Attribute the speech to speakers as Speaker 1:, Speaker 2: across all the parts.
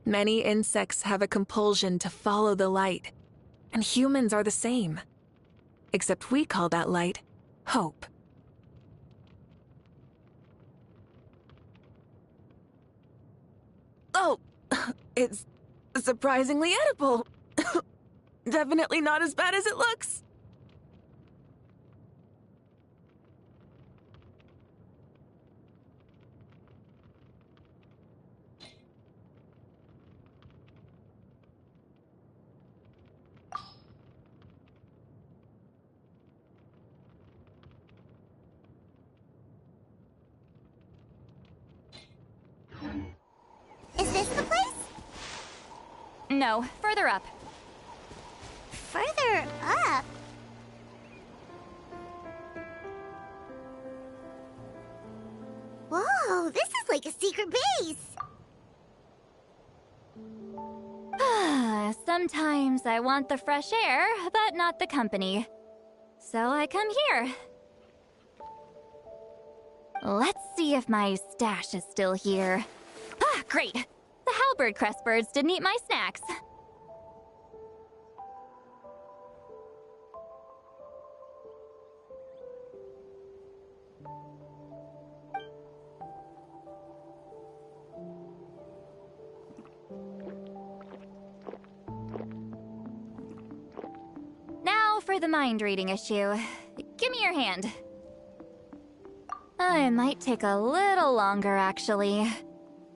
Speaker 1: Many insects have a compulsion to follow the light, and humans are the same. Except we call that light hope. Oh, it's surprisingly edible. Definitely not as bad as it looks.
Speaker 2: Is this the place?
Speaker 3: No, further up.
Speaker 2: Further up? Whoa, this is like a secret base.
Speaker 3: Sometimes I want the fresh air, but not the company. So I come here. Let's see if my stash is still here. Ah, great! The halberd crest birds didn't eat my snacks. Now for the mind reading issue. Give me your hand. It might take a little longer, actually.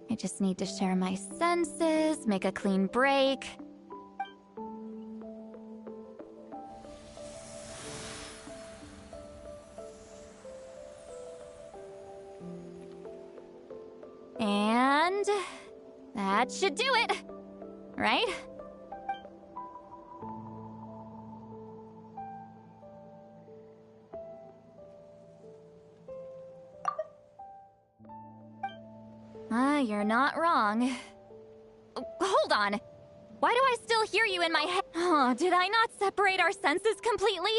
Speaker 3: I just need to share my senses, make a clean break. And that should do it, right? You're not wrong. Hold on. Why do I still hear you in my head? Oh, did I not separate our senses completely?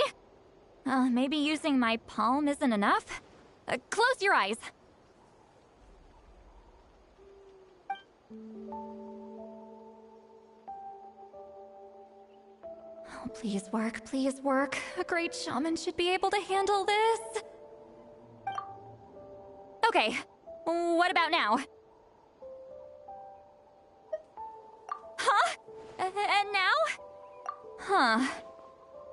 Speaker 3: Maybe using my palm isn't enough? Close your eyes. Oh, please work, please work. A great shaman should be able to handle this. Okay, what about now? Huh? And now? Huh.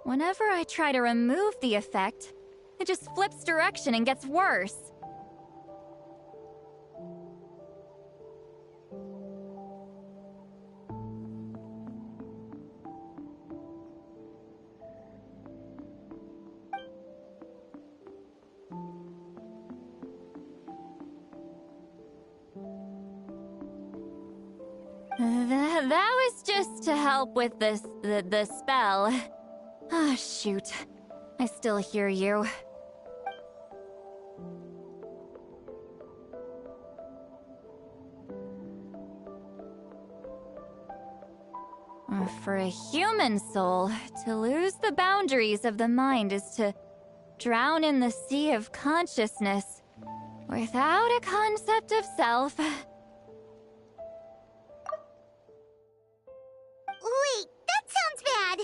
Speaker 3: Whenever I try to remove the effect, it just flips direction and gets worse. That was just to help with the spell. Ah, shoot. I still hear you. For a human soul, to lose the boundaries of the mind is to drown in the sea of consciousness without a concept of self.
Speaker 2: Wait, that sounds bad.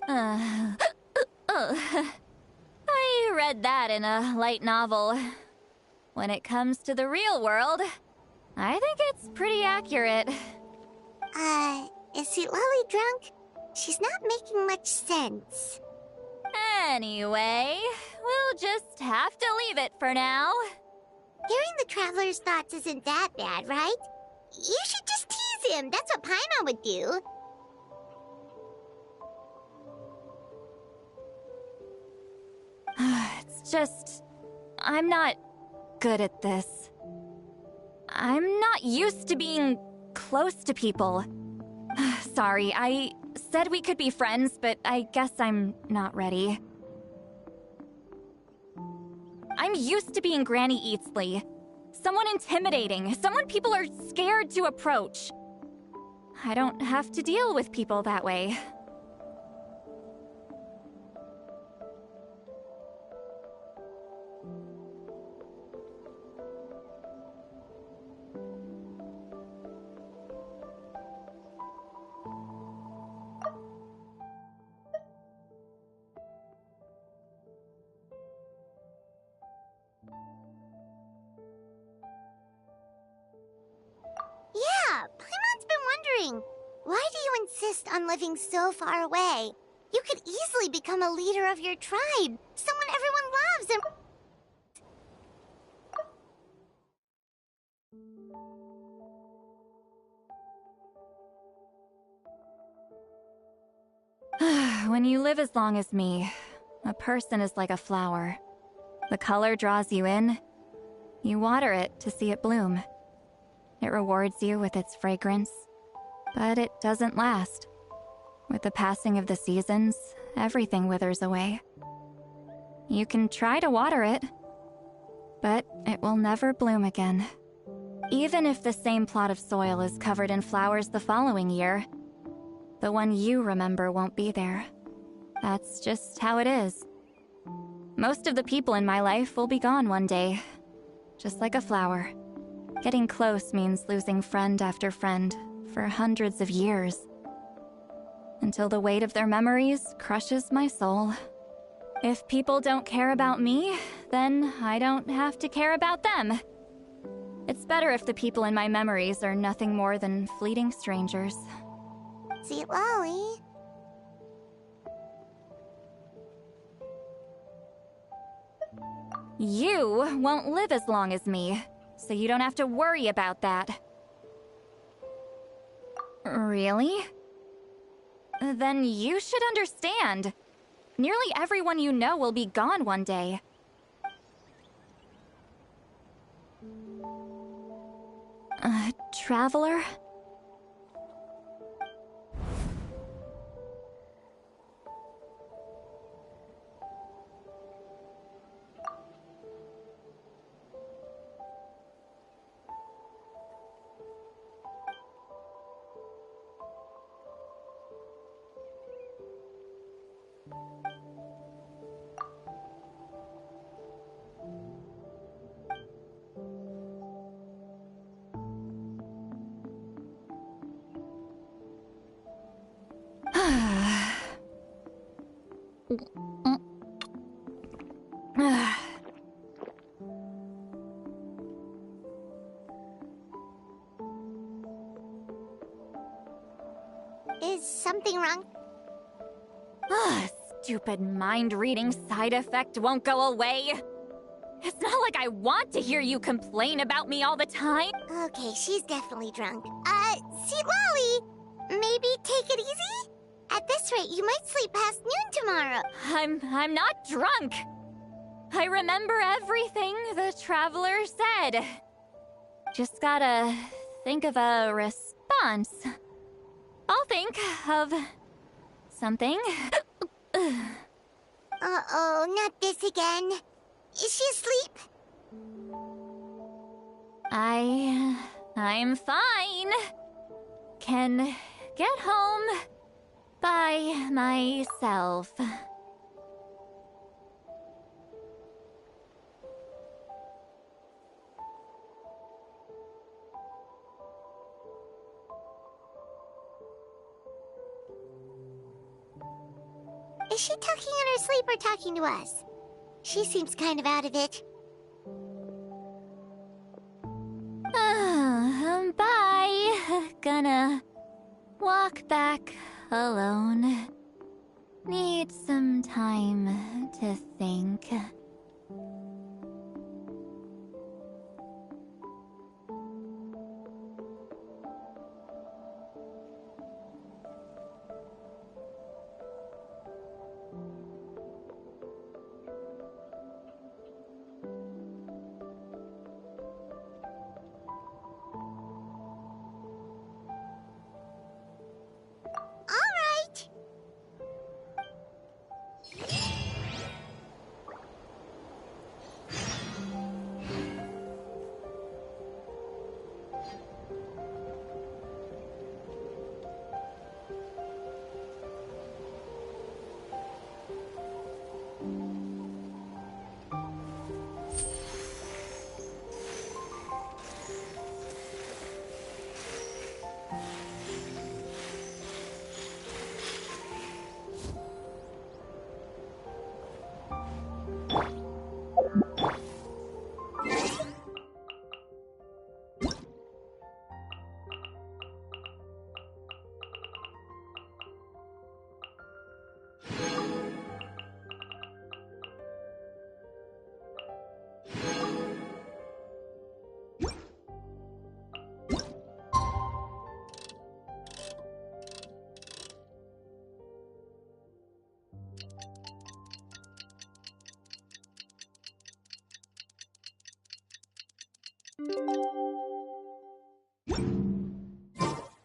Speaker 3: I read that in a light novel. When it comes to the real world, I think it's pretty accurate.
Speaker 2: Is Citlali drunk? She's not making much sense.
Speaker 3: Anyway, we'll just have to leave it for now.
Speaker 2: Hearing the Traveler's thoughts isn't that bad, right? You should just tease him. That's what Paimon would do.
Speaker 3: It's just... I'm not good at this. I'm not used to being close to people. Sorry, I said we could be friends, but I guess I'm not ready. I'm used to being Granny Eatsley. Someone intimidating, someone people are scared to approach. I don't have to deal with people that way.
Speaker 2: Why do you insist on living so far away? You could easily become a leader of your tribe, someone everyone loves and...
Speaker 3: When you live as long as me, a person is like a flower. The color draws you in. You water it to see it bloom. It rewards you with its fragrance, but it doesn't last. With the passing of the seasons, everything withers away. You can try to water it, but it will never bloom again. Even if the same plot of soil is covered in flowers the following year, the one you remember won't be there. That's just how it is. Most of the people in my life will be gone one day, just like a flower. Getting close means losing friend after friend for hundreds of years, until the weight of their memories crushes my soul. If people don't care about me, then I don't have to care about them. It's better if the people in my memories are nothing more than fleeting strangers.
Speaker 2: Citlali.
Speaker 3: You won't live as long as me, so you don't have to worry about that. Really? Then you should understand. Nearly everyone you know will be gone one day. Traveler?
Speaker 2: Is something wrong?
Speaker 3: Stupid mind-reading side effect won't go away. It's not like I want to hear you complain about me all the time.
Speaker 2: Okay, she's definitely drunk. Citlali, maybe take it easy? At this rate, you might sleep past noon tomorrow.
Speaker 3: I'm not drunk. I remember everything the Traveler said. Just gotta think of a response. I'll think of something.
Speaker 2: Uh-oh, not this again. Is she asleep?
Speaker 3: I'm fine. Can get home by myself.
Speaker 2: Is she talking in her sleep or talking to us? She seems kind of out of it.
Speaker 3: Bye. Gonna walk back alone. Need some time to think.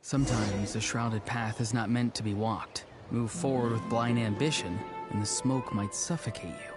Speaker 4: Sometimes the shrouded path is not meant to be walked. Move forward with blind ambition, and the smoke might suffocate you.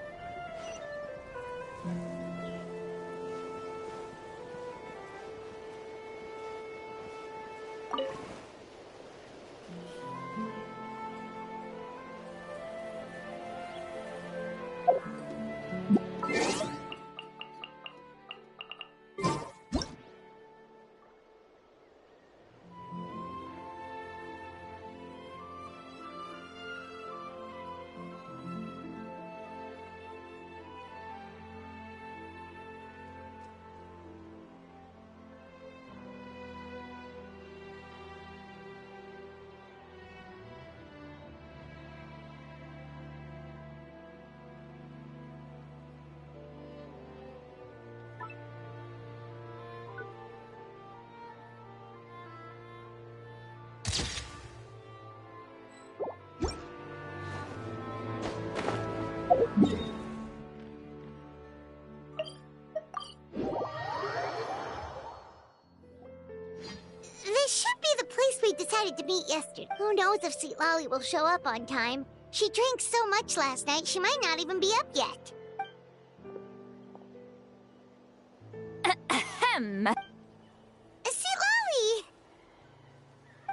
Speaker 2: This should be the place we decided to meet yesterday. Who knows if Citlali will show up on time? She drank so much last night, she might not even be up yet.
Speaker 3: Ahem.
Speaker 2: Citlali!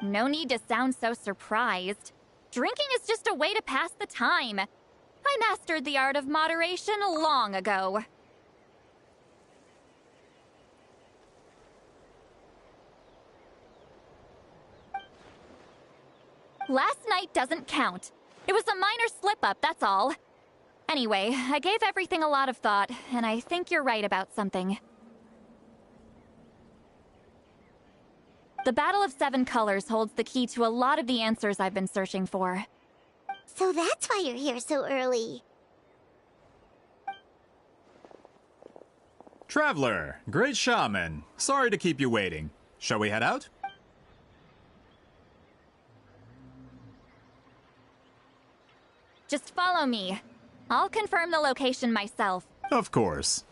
Speaker 3: No need to sound so surprised. Drinking is just a way to pass the time. I mastered the art of moderation long ago. Last night doesn't count. It was a minor slip-up, that's all. Anyway, I gave everything a lot of thought, and I think you're right about something. The Battle of Seven Colors holds the key to a lot of the answers I've been searching for.
Speaker 2: So that's why you're here so early.
Speaker 5: Traveler, great shaman. Sorry to keep you waiting. Shall we head out?
Speaker 3: Just follow me. I'll confirm the location myself.
Speaker 5: Of course.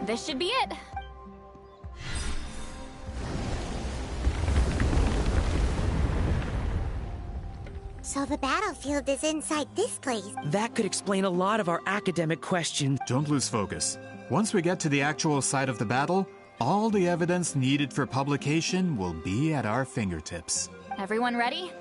Speaker 3: This should be it.
Speaker 2: So the battlefield is inside this place.
Speaker 6: That could explain a lot of our academic questions.
Speaker 5: Don't lose focus. Once we get to the actual site of the battle, all the evidence needed for publication will be at our fingertips.
Speaker 3: Everyone ready?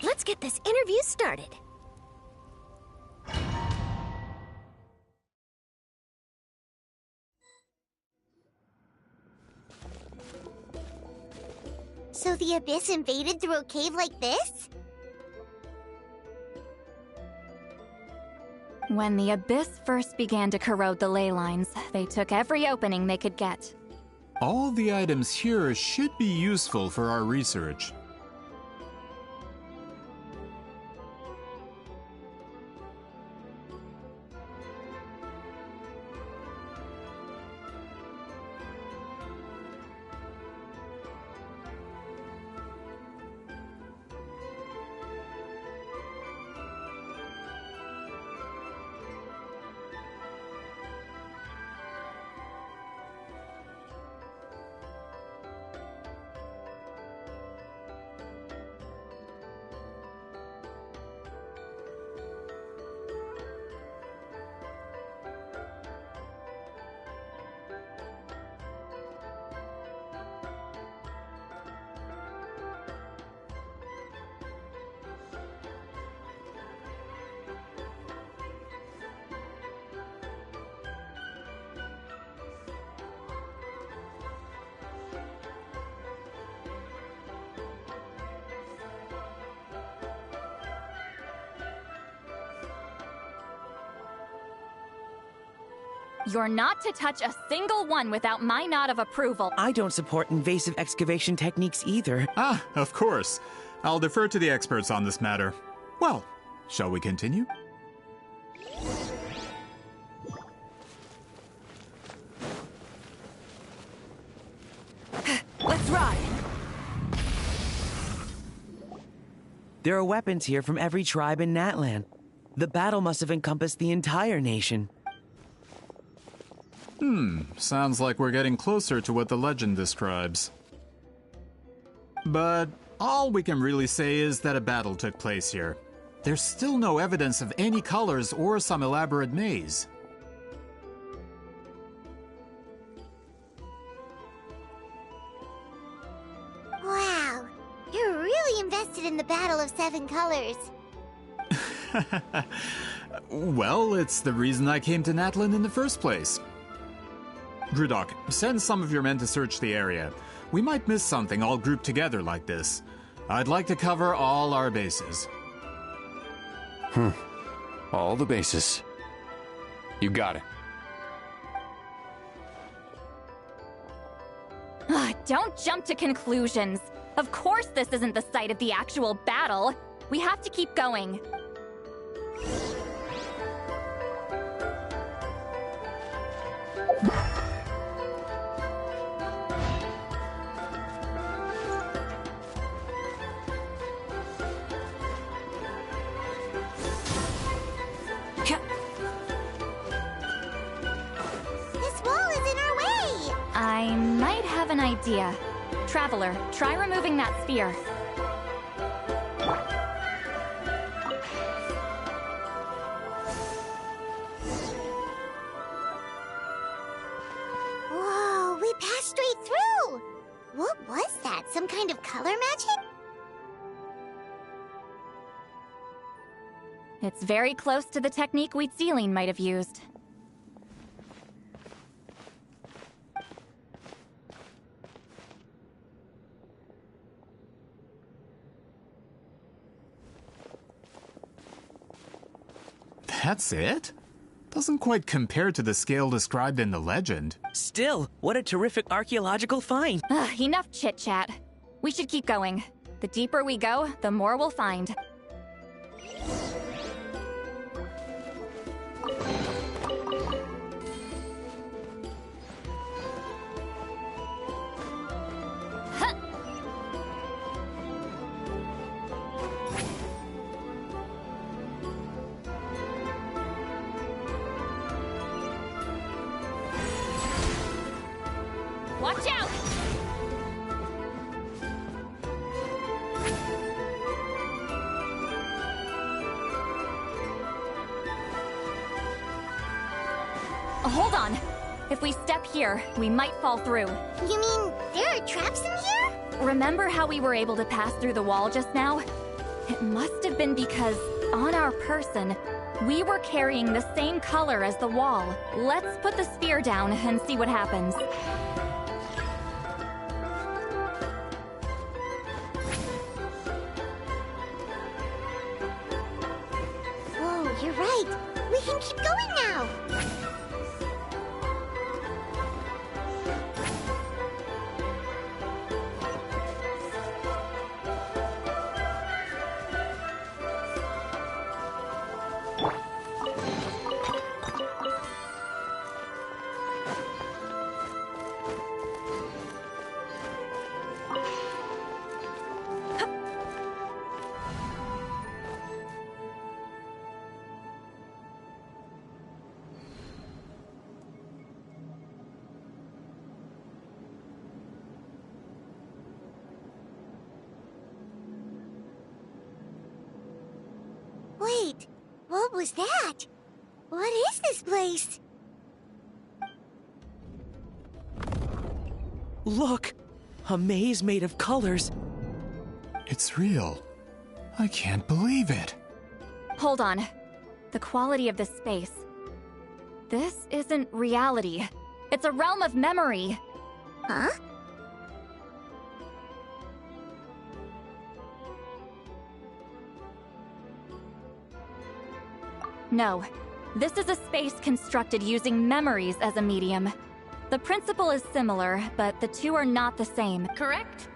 Speaker 2: Let's get this interview started. So the Abyss invaded through a cave like this?
Speaker 3: When the Abyss first began to corrode the ley lines, they took every opening they could get.
Speaker 5: All the items here should be useful for our research.
Speaker 3: You're not to touch a single one without my nod of approval.
Speaker 6: I don't support invasive excavation techniques either.
Speaker 5: Ah, of course. I'll defer to the experts on this matter. Well, shall we continue?
Speaker 1: Let's ride!
Speaker 6: There are weapons here from every tribe in Natlan. The battle must have encompassed the entire nation.
Speaker 5: Sounds like we're getting closer to what the legend describes. But all we can really say is that a battle took place here. There's still no evidence of any colors or some elaborate maze.
Speaker 2: Wow, you're really invested in the Battle of Seven Colors.
Speaker 5: Well, it's the reason I came to Natlan in the first place. Grudok, send some of your men to search the area. We might miss something all grouped together like this. I'd like to cover all our bases.
Speaker 7: All the bases. You got it.
Speaker 3: Don't jump to conclusions. Of course this isn't the site of the actual battle. We have to keep going.
Speaker 2: This wall is in our way!
Speaker 3: I might have an idea. Traveler, try removing that sphere.
Speaker 2: Whoa, we passed straight through! What was that? Some kind of color magic?
Speaker 3: It's very close to the technique Wheatsealing might have used.
Speaker 5: That's it? Doesn't quite compare to the scale described in the legend.
Speaker 6: Still, what a terrific archaeological find.
Speaker 3: Enough chit-chat. We should keep going. The deeper we go, the more we'll find. Watch out! Hold on. If we step here, we might fall through.
Speaker 2: You mean there are traps in here?
Speaker 3: Remember how we were able to pass through the wall just now? It must have been because, on our person, we were carrying the same color as the wall. Let's put the sphere down and see what happens.
Speaker 2: Whoa, you're right. We can keep going now. Wait, what was that? What is this place?
Speaker 6: Look! A maze made of colors.
Speaker 5: It's real. I can't believe it.
Speaker 3: Hold on. The quality of this space. This isn't reality. It's a realm of memory.
Speaker 2: Huh?
Speaker 3: No. This is a space constructed using memories as a medium. The principle is similar, but the two are not the same.
Speaker 8: Correct?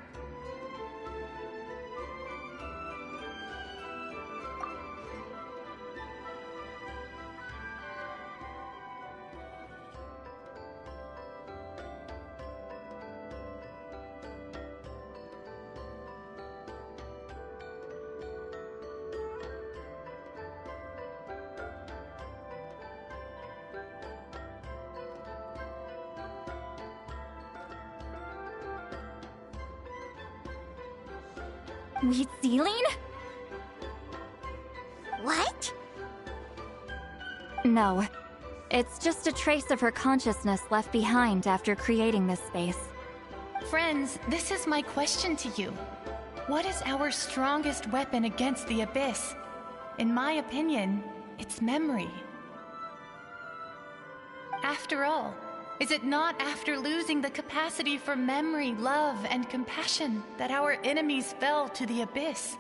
Speaker 3: Wheat Ceiling?
Speaker 2: What?
Speaker 3: No. It's just a trace of her consciousness left behind after creating this space.
Speaker 8: Friends, this is my question to you. What is our strongest weapon against the Abyss? In my opinion, it's memory. After all, is it not after losing the capacity for memory, love, and compassion that our enemies fell to the Abyss?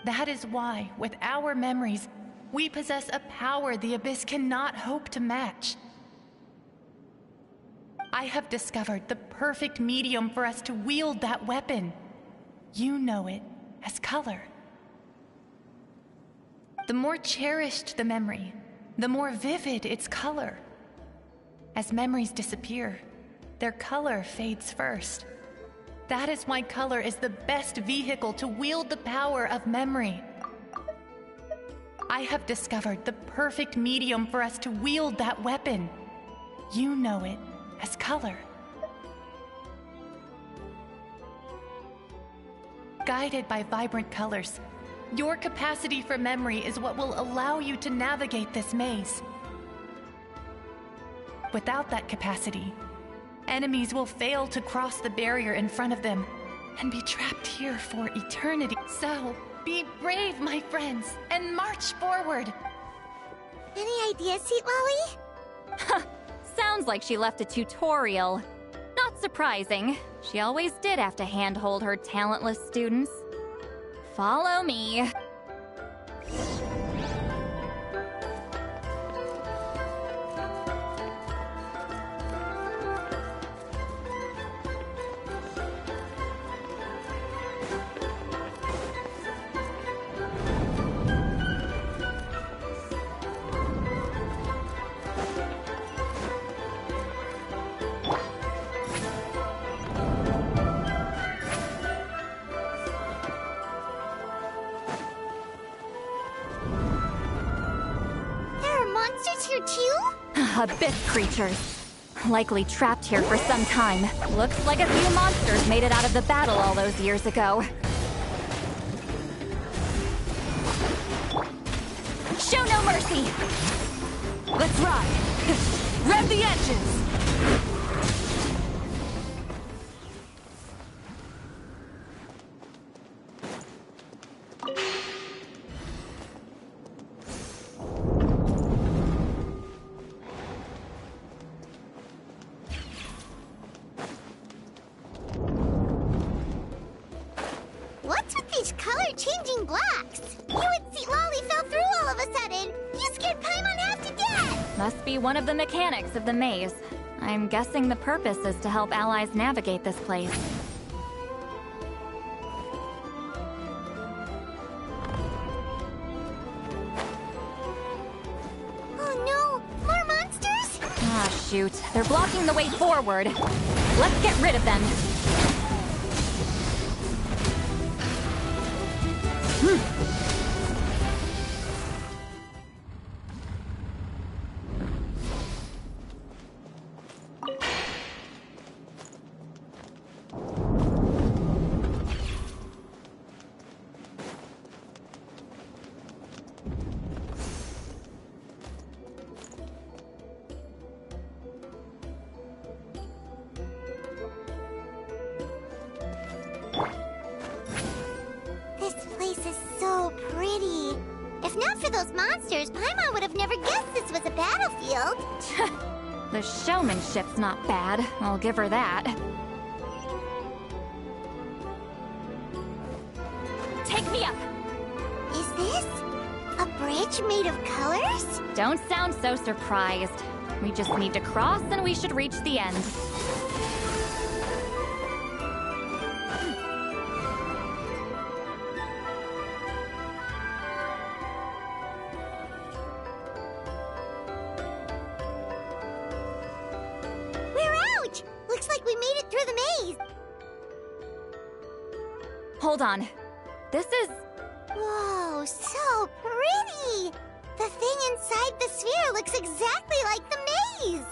Speaker 8: That is why, with our memories, we possess a power the Abyss cannot hope to match. I have discovered the perfect medium for us to wield that weapon. You know it as color. The more cherished the memory, the more vivid its color. As memories disappear, their color fades first. That is why color is the best vehicle to wield the power of memory. I have discovered the perfect medium for us to wield that weapon. You know it as color. Guided by vibrant colors, your capacity for memory is what will allow you to navigate this maze. Without that capacity, enemies will fail to cross the barrier in front of them and be trapped here for eternity. So, be brave, my friends, and march forward!
Speaker 2: Any ideas, Citlali?
Speaker 3: Sounds like she left a tutorial. Not surprising. She always did have to handhold her talentless students. Follow me.
Speaker 2: Monsters here too?
Speaker 3: Abyss creatures. Likely trapped here for some time. Looks like a few monsters made it out of the battle all those years ago. Show no mercy! Let's ride! Rev the engines!
Speaker 2: What's with these color-changing blocks? You and Citlali fell through all of a sudden. You scared Paimon half to death.
Speaker 3: Must be one of the mechanics of the maze. I'm guessing the purpose is to help allies navigate this place.
Speaker 2: Oh no, more monsters?
Speaker 3: Ah, shoot. They're blocking the way forward. Let's get rid of them.
Speaker 2: This place is so pretty. If not for those monsters, Paimon would have never guessed this was a battlefield.
Speaker 3: The showmanship's not bad, I'll give her that. Take me up!
Speaker 2: Is this a bridge bridge made of colors?
Speaker 3: Don't sound so surprised. We just need to cross and we should reach the end.
Speaker 2: We're out! Looks like we made it through the maze.
Speaker 3: Hold on. This is...
Speaker 2: Whoa, so pretty! The thing inside the sphere looks exactly like the maze!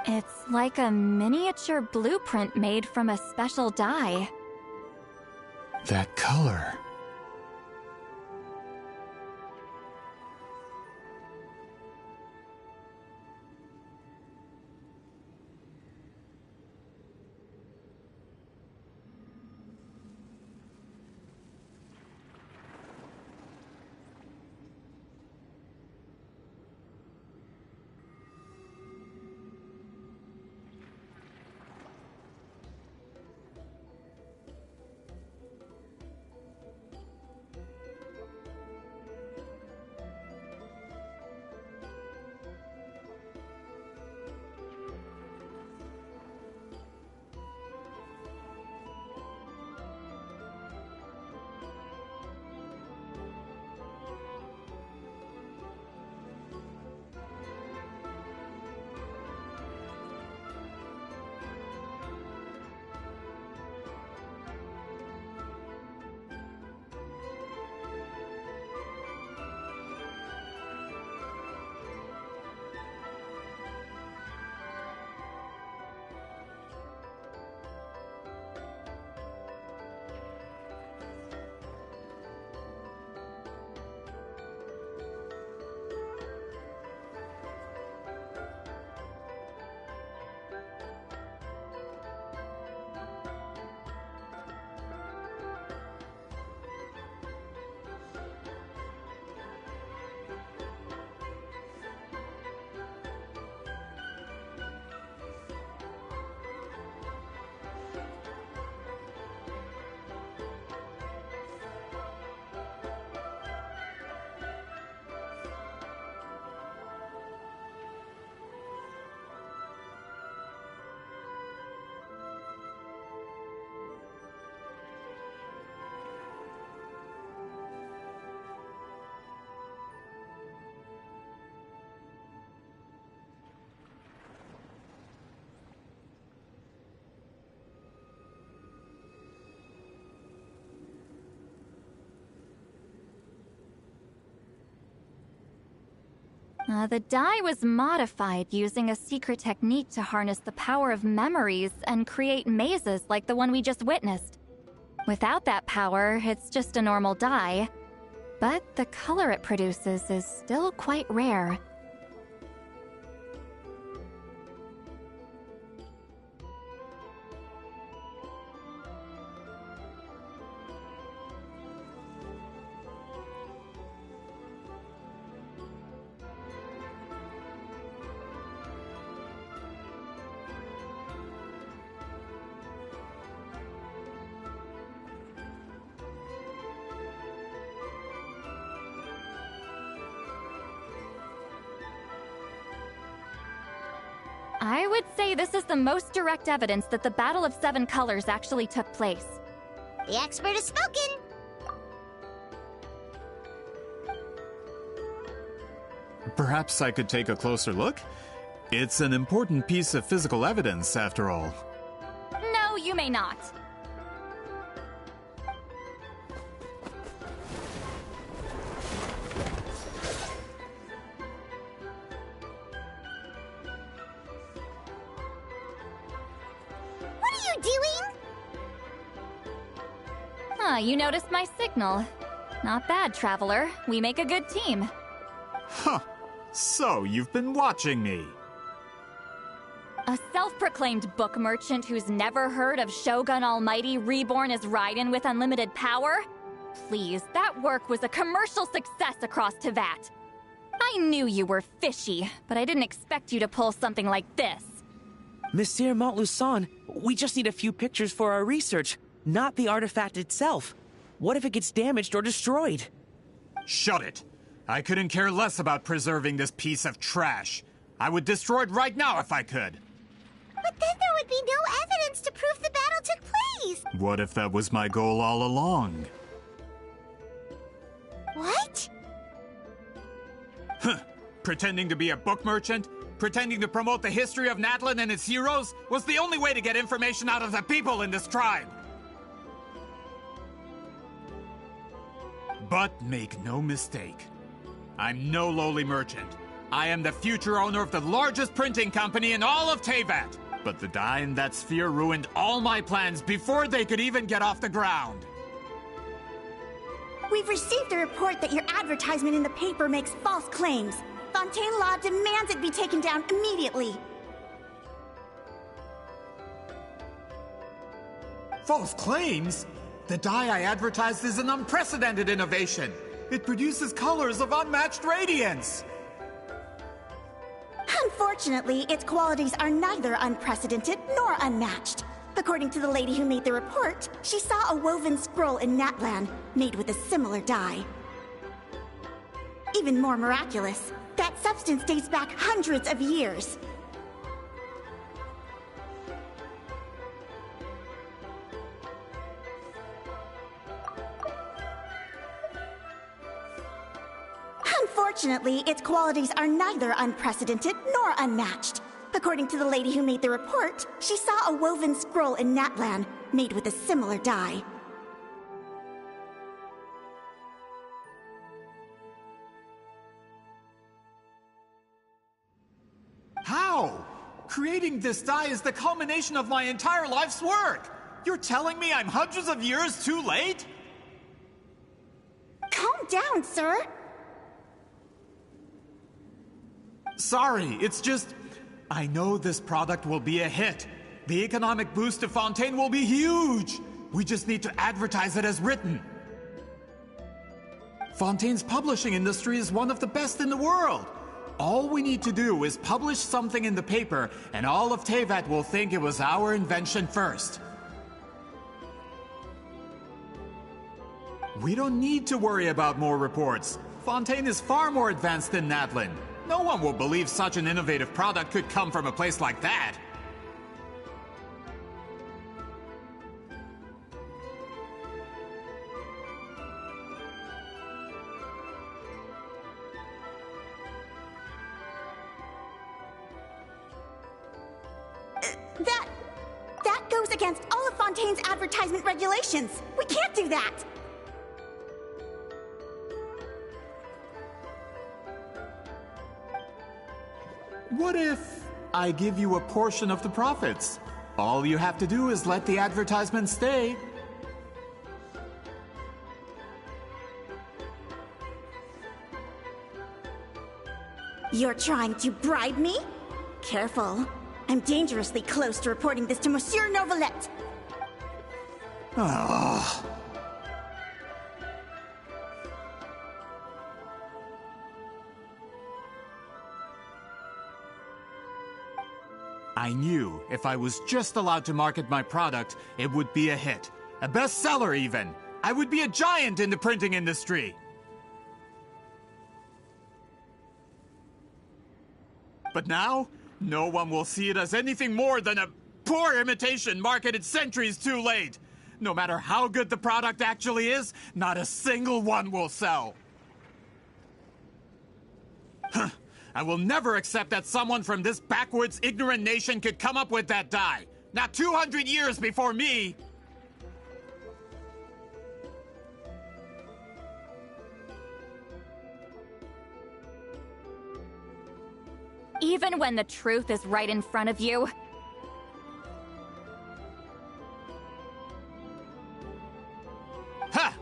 Speaker 3: It's like a miniature blueprint made from a special dye.
Speaker 5: That color.
Speaker 3: The dye was modified using a secret technique to harness the power of memories and create mazes like the one we just witnessed. Without that power, it's just a normal dye. But the color it produces is still quite rare. I would say this is the most direct evidence that the Battle of Seven Colors actually took place.
Speaker 2: The expert has spoken!
Speaker 5: Perhaps I could take a closer look? It's an important piece of physical evidence, after all.
Speaker 3: No, you may not.
Speaker 2: What are you doing?
Speaker 3: Ah, you noticed my signal. Not bad, Traveler. We make a good team.
Speaker 5: Huh. So, you've been watching me.
Speaker 3: A self-proclaimed book merchant who's never heard of Shogun Almighty reborn as Raiden with unlimited power? Please, that work was a commercial success across Teyvat. I knew you were fishy, but I didn't expect you to pull something like this.
Speaker 6: Monsieur Montluçon, we just need a few pictures for our research, not the artifact itself. What if it gets damaged or destroyed?
Speaker 5: Shut it! I couldn't care less about preserving this piece of trash. I would destroy it right now if I could.
Speaker 2: But then there would be no evidence to prove the battle took place!
Speaker 5: What if that was my goal all along?
Speaker 2: What?
Speaker 5: Huh. Pretending to be a book merchant, pretending to promote the history of Natlan and its heroes, was the only way to get information out of the people in this tribe. But make no mistake, I'm no lowly merchant. I am the future owner of the largest printing company in all of Teyvat. But the dye in that sphere ruined all my plans before they could even get off the ground.
Speaker 9: We've received a report that your advertisement in the paper makes false claims. Fontaine Law demands it be taken down immediately.
Speaker 5: False claims? The dye I advertised is an unprecedented innovation. It produces colors of unmatched radiance.
Speaker 9: Unfortunately, its qualities are neither unprecedented nor unmatched. According to the lady who made the report, she saw a woven scroll in Natlan made with a similar dye. Even more miraculous, that substance dates back hundreds of years. Unfortunately, its qualities are neither unprecedented nor unmatched. According to the lady who made the report, she saw a woven scroll in Natlan made with a similar dye.
Speaker 5: How? Creating this dye is the culmination of my entire life's work. You're telling me I'm hundreds of years too late?
Speaker 9: Calm down, sir.
Speaker 5: Sorry, it's just... I know this product will be a hit. The economic boost to Fontaine will be huge. We just need to advertise it as written. Fontaine's publishing industry is one of the best in the world. All we need to do is publish something in the paper, and all of Teyvat will think it was our invention first. We don't need to worry about more reports. Fontaine is far more advanced than Natlan. No one will believe such an innovative product could come from a place like that.
Speaker 9: That goes against all of Fontaine's advertisement regulations. We can't do that.
Speaker 5: What if I give you a portion of the profits? All you have to do is let the advertisement stay.
Speaker 9: You're trying to bribe me? Careful. I'm dangerously close to reporting this to Monsieur Novelette.
Speaker 5: Ah. I knew if I was just allowed to market my product, it would be a hit. A bestseller, even. I would be a giant in the printing industry. But now, no one will see it as anything more than a poor imitation marketed centuries too late. No matter how good the product actually is, not a single one will sell. Huh. I will never accept that someone from this backwoods, ignorant nation could come up with that dye. Not 200 years before me!
Speaker 3: Even when the truth is right in front of you?
Speaker 5: Ha!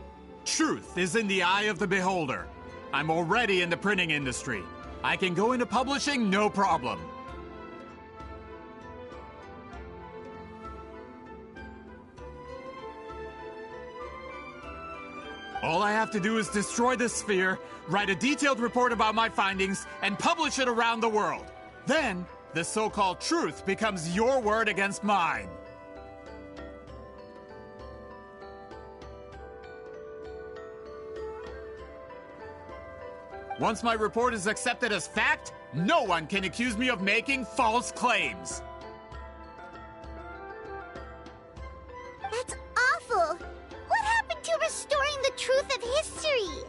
Speaker 5: Truth is in the eye of the beholder. I'm already in the printing industry. I can go into publishing, no problem. All I have to do is destroy this sphere, write a detailed report about my findings, and publish it around the world. Then, the so-called truth becomes your word against mine. Once my report is accepted as fact, no one can accuse me of making false claims.
Speaker 2: That's awful! What happened to restoring the truth of history?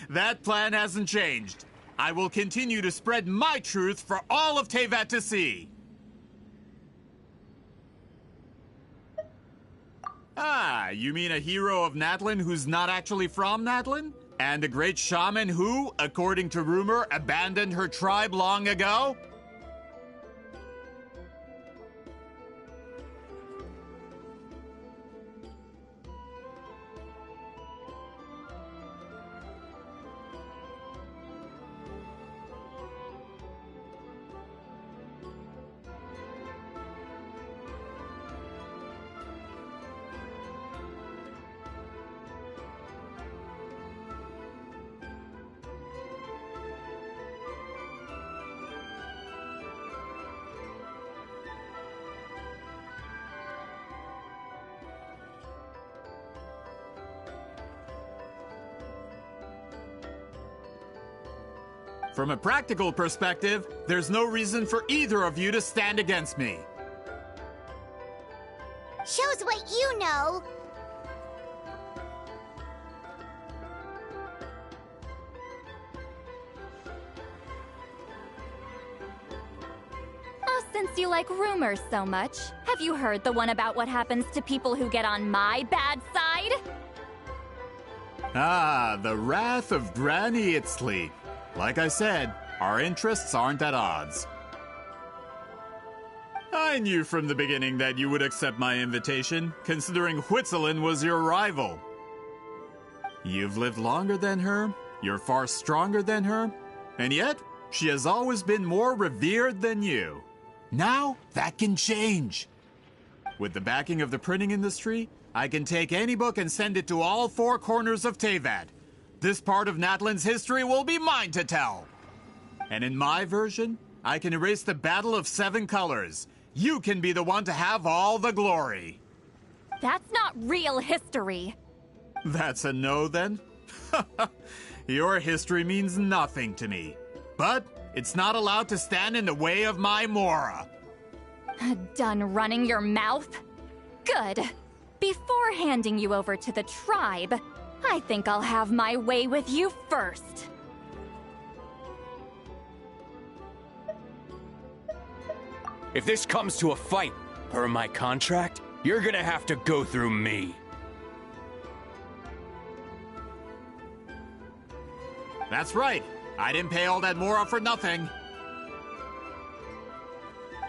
Speaker 5: That plan hasn't changed. I will continue to spread my truth for all of Teyvat to see. Ah, you mean a hero of Natlin who's not actually from Natlin? And a great shaman who, according to rumor, abandoned her tribe long ago? From a practical perspective, there's no reason for either of you to stand against me.
Speaker 2: Shows what you know.
Speaker 3: Oh, since you like rumors so much, have you heard the one about what happens to people who get on my bad side?
Speaker 5: Ah, the wrath of Granny Itzli. Like I said, our interests aren't at odds. I knew from the beginning that you would accept my invitation, considering Huitzilin was your rival. You've lived longer than her, you're far stronger than her, and yet, she has always been more revered than you. Now, that can change. With the backing of the printing industry, I can take any book and send it to all four corners of Teyvat. This part of Natlin's history will be mine to tell. And in my version, I can erase the Battle of Seven Colors. You can be the one to have all the glory.
Speaker 3: That's not real history.
Speaker 5: That's a no, then? Your history means nothing to me. But it's not allowed to stand in the way of my Mora.
Speaker 3: Done running your mouth? Good. Before handing you over to the tribe, I think I'll have my way with you first.
Speaker 7: If this comes to a fight, per my contract, you're gonna have to go through me.
Speaker 5: That's right. I didn't pay all that Mora for nothing.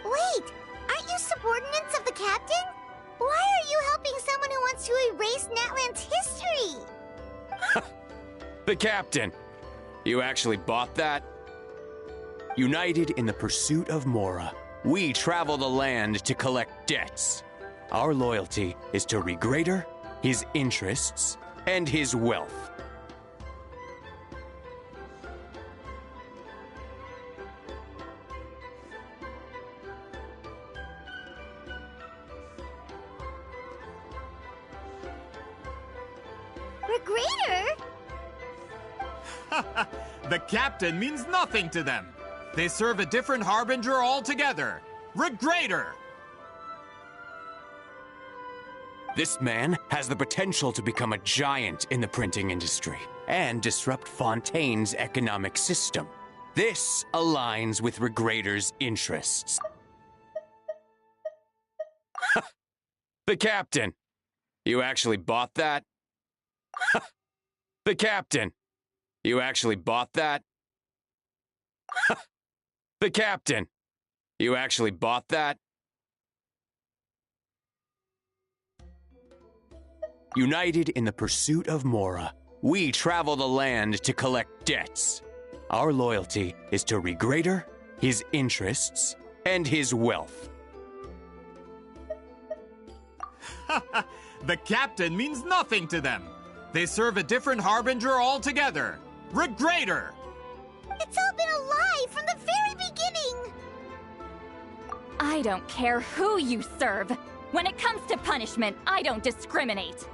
Speaker 2: Wait, aren't you subordinates of the captain? Why are you helping someone who wants to erase Natlan's history?
Speaker 7: The captain. You actually bought that? United in the pursuit of Mora, we travel the land to collect debts. Our loyalty is to Regrader, his interests, and his wealth.
Speaker 2: Regrader?
Speaker 5: The captain means nothing to them. They serve a different harbinger altogether. Regrader!
Speaker 7: This man has the potential to become a giant in the printing industry and disrupt Fontaine's economic system. This aligns with Regrator's interests. The Captain. You actually bought that? The Captain. You actually bought that? The Captain. You actually bought that? United in the pursuit of Mora, we travel the land to collect debts. Our loyalty is to Regrator, his interests, and his wealth.
Speaker 5: The Captain means nothing to them. They serve a different harbinger altogether. Regrator!
Speaker 2: It's all been a lie from the very beginning!
Speaker 3: I don't care who you serve. When it comes to punishment, I don't discriminate.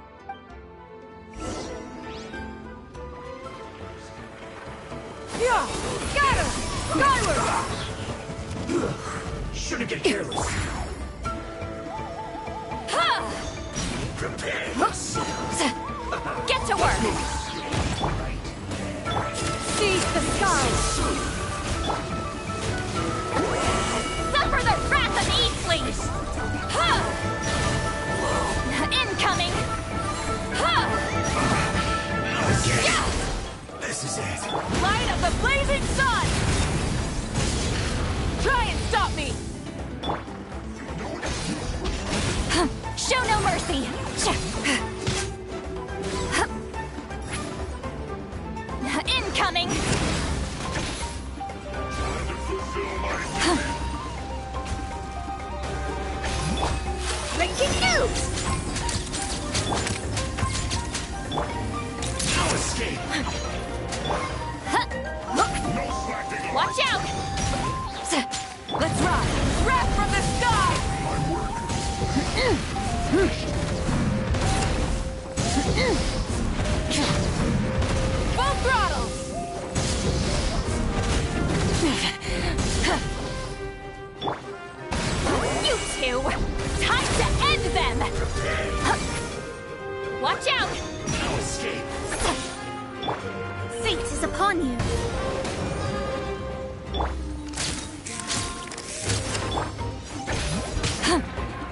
Speaker 10: Yeah! Scatter! Skyward!
Speaker 11: Shouldn't get careless. Prepare yourself.
Speaker 3: Get to work!
Speaker 10: Seize the sky!
Speaker 3: Suffer the wrath of Eastleaf! Incoming!
Speaker 11: Again. This is it.
Speaker 10: Light of the blazing sun! Try and stop me!
Speaker 3: Show no mercy! Incoming!
Speaker 2: Breaking news!
Speaker 11: No escape.
Speaker 3: Watch out!
Speaker 10: Let's rock! Wrath from the sky! Full throttle!
Speaker 3: You two! Time to end them! Watch out!
Speaker 11: No escape.
Speaker 2: Fate is upon you.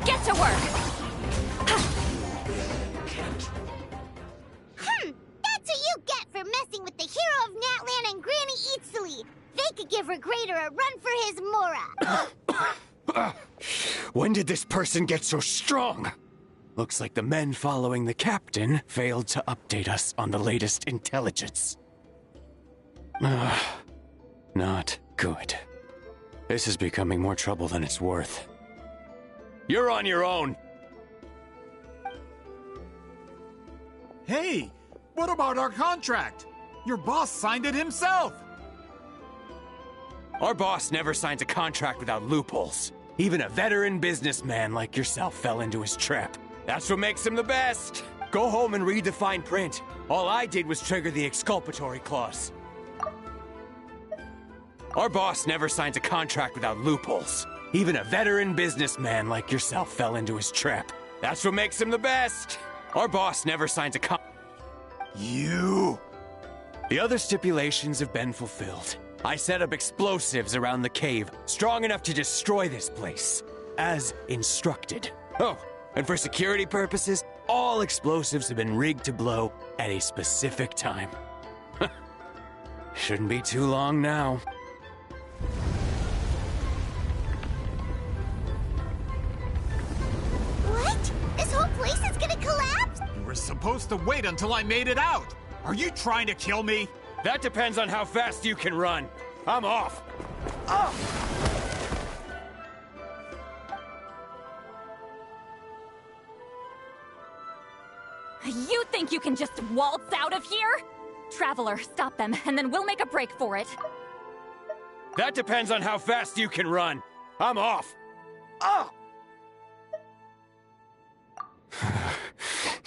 Speaker 3: Get to work!
Speaker 2: That's what you get for messing with the hero of Natlan and Granny Eatsley. They could give Regrator a run for his Mora.
Speaker 7: When did this person get so strong? Looks like the men following the Captain failed to update us on the latest intelligence. Not good. This is becoming more trouble than it's worth. You're on your own!
Speaker 5: Hey, what about our contract? Your boss signed it himself.
Speaker 7: Our boss never signs a contract without loopholes. Even a veteran businessman like yourself fell into his trap. That's what makes him the best. Go home and read the fine print. All I did was trigger the exculpatory clause. Our boss never signs a contract without loopholes. Even a veteran businessman like yourself fell into his trap. That's what makes him the best. Our boss never signs a
Speaker 5: You!
Speaker 7: The other stipulations have been fulfilled. I set up explosives around the cave, strong enough to destroy this place, as instructed. Oh, and for security purposes, all explosives have been rigged to blow at a specific time. Shouldn't be too long now.
Speaker 2: What? This whole place is gonna collapse?
Speaker 5: You were supposed to wait until I made it out. Are you trying to kill me?
Speaker 7: That depends on how fast you can run. I'm off.
Speaker 3: You think you can just waltz out of here? Traveler, stop them, and then we'll make a break for it.
Speaker 7: That depends on how fast you can run. I'm off.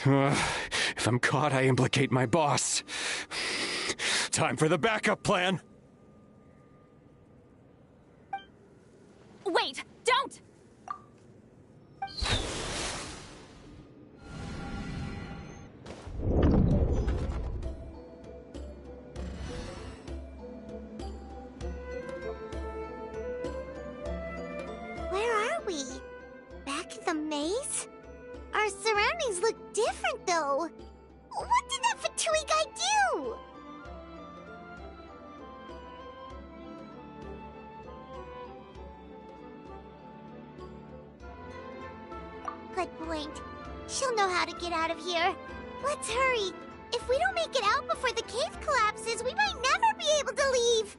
Speaker 7: If I'm caught, I implicate my boss. Time for the backup plan.
Speaker 3: Wait, don't!
Speaker 2: maze? Our surroundings look different, though. What did that Fatui guy do? Good point. She'll know how to get out of here. Let's hurry. If we don't make it out before the cave collapses, we might never be able to leave.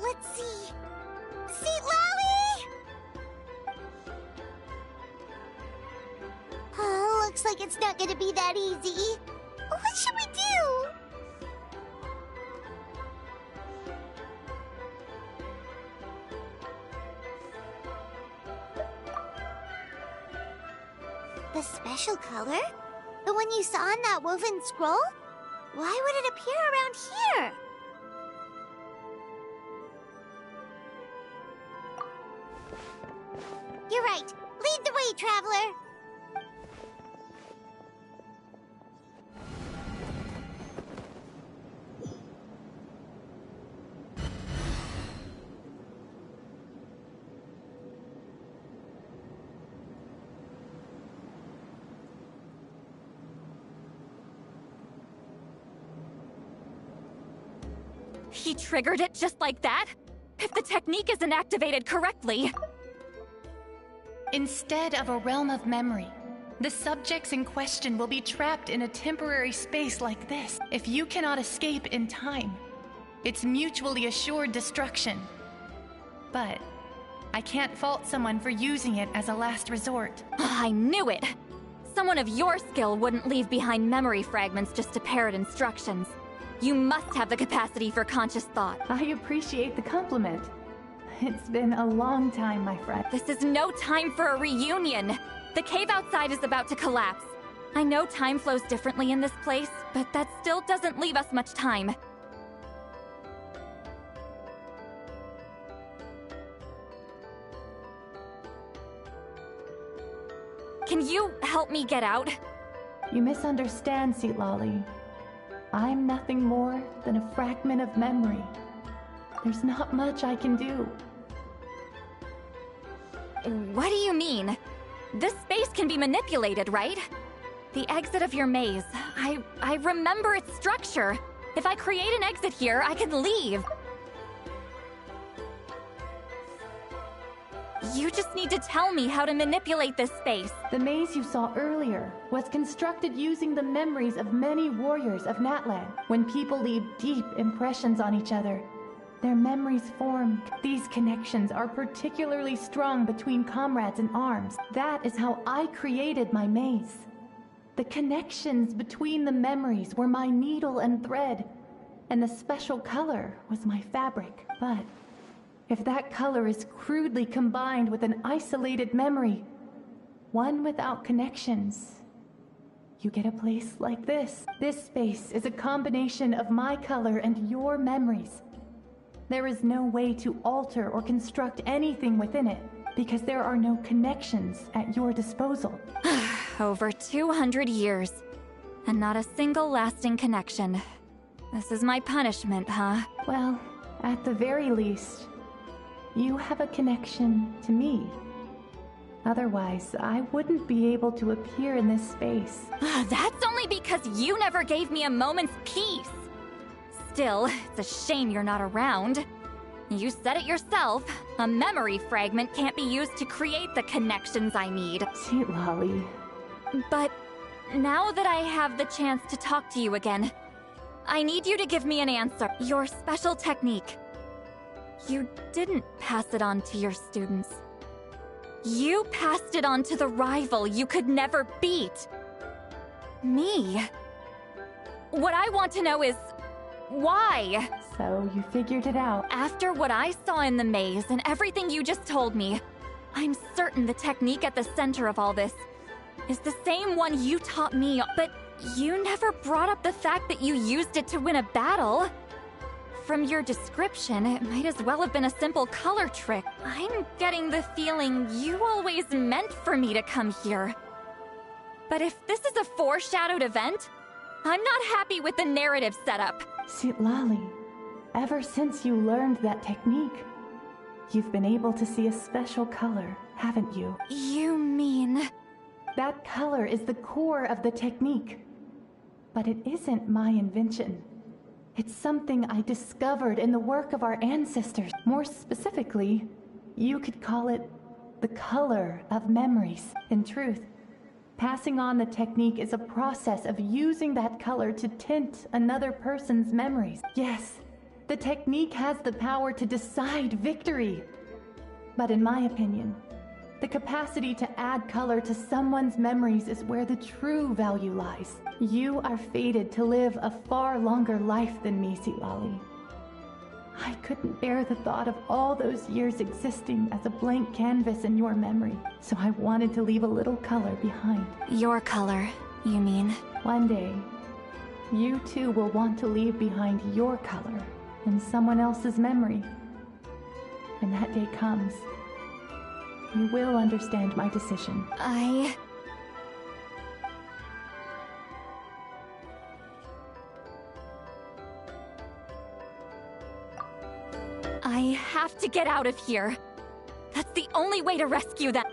Speaker 2: Let's see. Citlali! Oh, looks like it's not gonna be that easy. What should we do? The special color? The one you saw in that woven scroll? Why would it appear around here? You're right. Lead the way, traveler.
Speaker 3: He triggered it just like that? If the technique isn't activated correctly...
Speaker 8: Instead of a realm of memory, the subjects in question will be trapped in a temporary space like this. If you cannot escape in time, it's mutually assured destruction. But I can't fault someone for using it as a last resort.
Speaker 3: I knew it! Someone of your skill wouldn't leave behind memory fragments just to parrot instructions. You must have the capacity for conscious thought.
Speaker 8: I appreciate the compliment. It's been a long time, my friend.
Speaker 3: This is no time for a reunion. The cave outside is about to collapse. I know time flows differently in this place, but that still doesn't leave us much time. Can you help me get out?
Speaker 8: You misunderstand, Citlali. I'm nothing more than a fragment of memory. There's not much I can do.
Speaker 3: What do you mean? This space can be manipulated, right? The exit of your maze. I remember its structure. If I create an exit here, I can leave. You just need to tell me how to manipulate this space.
Speaker 8: The maze you saw earlier was constructed using the memories of many warriors of Natlan. When people leave deep impressions on each other, their memories form. These connections are particularly strong between comrades in arms. That is how I created my maze. The connections between the memories were my needle and thread, and the special color was my fabric. But if that color is crudely combined with an isolated memory, one without connections, you get a place like this. This space is a combination of my color and your memories. There is no way to alter or construct anything within it, because there are no connections at your disposal.
Speaker 3: Over 200 years, and not a single lasting connection. This is my punishment, huh?
Speaker 8: Well, at the very least, you have a connection to me. Otherwise, I wouldn't be able to appear in this space.
Speaker 3: That's only because you never gave me a moment's peace. Still, it's a shame you're not around. You said it yourself. A memory fragment can't be used to create the connections I need.
Speaker 8: Citlali.
Speaker 3: But now that I have the chance to talk to you again, I need you to give me an answer. Your special technique. You didn't pass it on to your students. You passed it on to the rival you could never beat. Me. What I want to know is, why?
Speaker 8: So you figured it out.
Speaker 3: After what I saw in the maze and everything you just told me, I'm certain the technique at the center of all this is the same one you taught me, but you never brought up the fact that you used it to win a battle. From your description, it might as well have been a simple color trick. I'm getting the feeling you always meant for me to come here. But if this is a foreshadowed event, I'm not happy with the narrative setup.
Speaker 12: Citlali, ever since you learned that technique, you've been able to see a special color, haven't you?
Speaker 3: You mean...
Speaker 12: That color is the core of the technique. But it isn't my invention. It's something I discovered in the work of our ancestors. More specifically, you could call it the color of memories. In truth, passing on the technique is a process of using that color to tint another person's memories. Yes, the technique has the power to decide victory. But in my opinion, the capacity to add color to someone's memories is where the true value lies. You are fated to live a far longer life than me, Citlali. I couldn't bear the thought of all those years existing as a blank canvas in your memory, so I wanted to leave a little color behind.
Speaker 3: Your color, you mean?
Speaker 12: One day, you too will want to leave behind your color in someone else's memory. When that day comes, you will understand my decision.
Speaker 3: I have to get out of here. That's the only way to rescue them.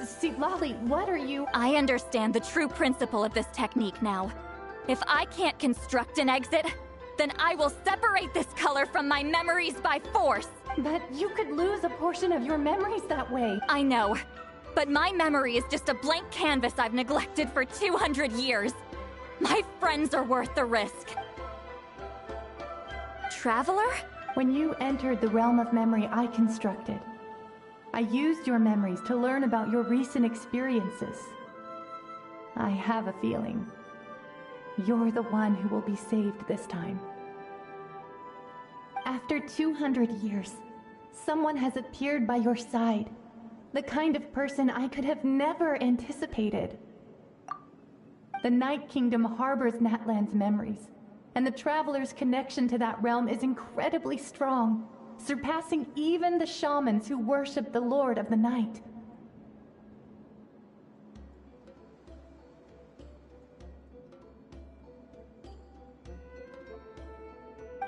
Speaker 12: Citlali, what are you—
Speaker 3: I understand the true principle of this technique now. If I can't construct an exit, then I will separate this color from my memories by force.
Speaker 12: But you could lose a portion of your memories that way.
Speaker 3: I know, but my memory is just a blank canvas I've neglected for 200 years. My friends are worth the risk. Traveler?
Speaker 12: When you entered the realm of memory I constructed, I used your memories to learn about your recent experiences. I have a feeling you're the one who will be saved this time. After 200 years, someone has appeared by your side. The kind of person I could have never anticipated. The Night Kingdom harbors Natlan's memories, and the Traveler's connection to that realm is incredibly strong, surpassing even the shamans who worship the Lord of the Night.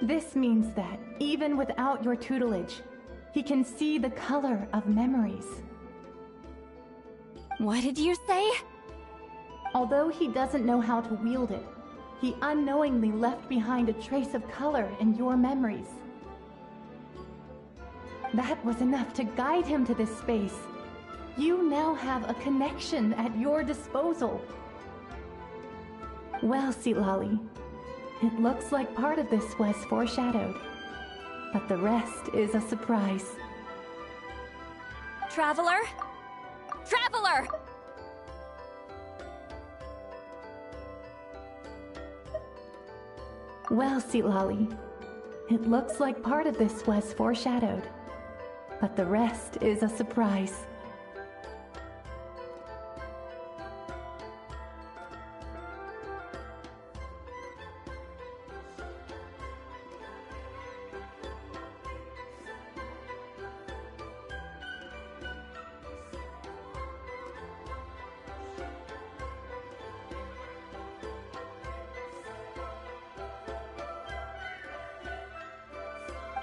Speaker 12: This means that, even without your tutelage, he can see the color of memories.
Speaker 3: What did you say?
Speaker 12: Although he doesn't know how to wield it, he unknowingly left behind a trace of color in your memories. That was enough to guide him to this space. You now have a connection at your disposal. Well, Citlali, it looks like part of this was foreshadowed, but the rest is a surprise.
Speaker 3: Traveler? Traveler!
Speaker 12: Well, Citlali, it looks like part of this was foreshadowed, but the rest is a surprise.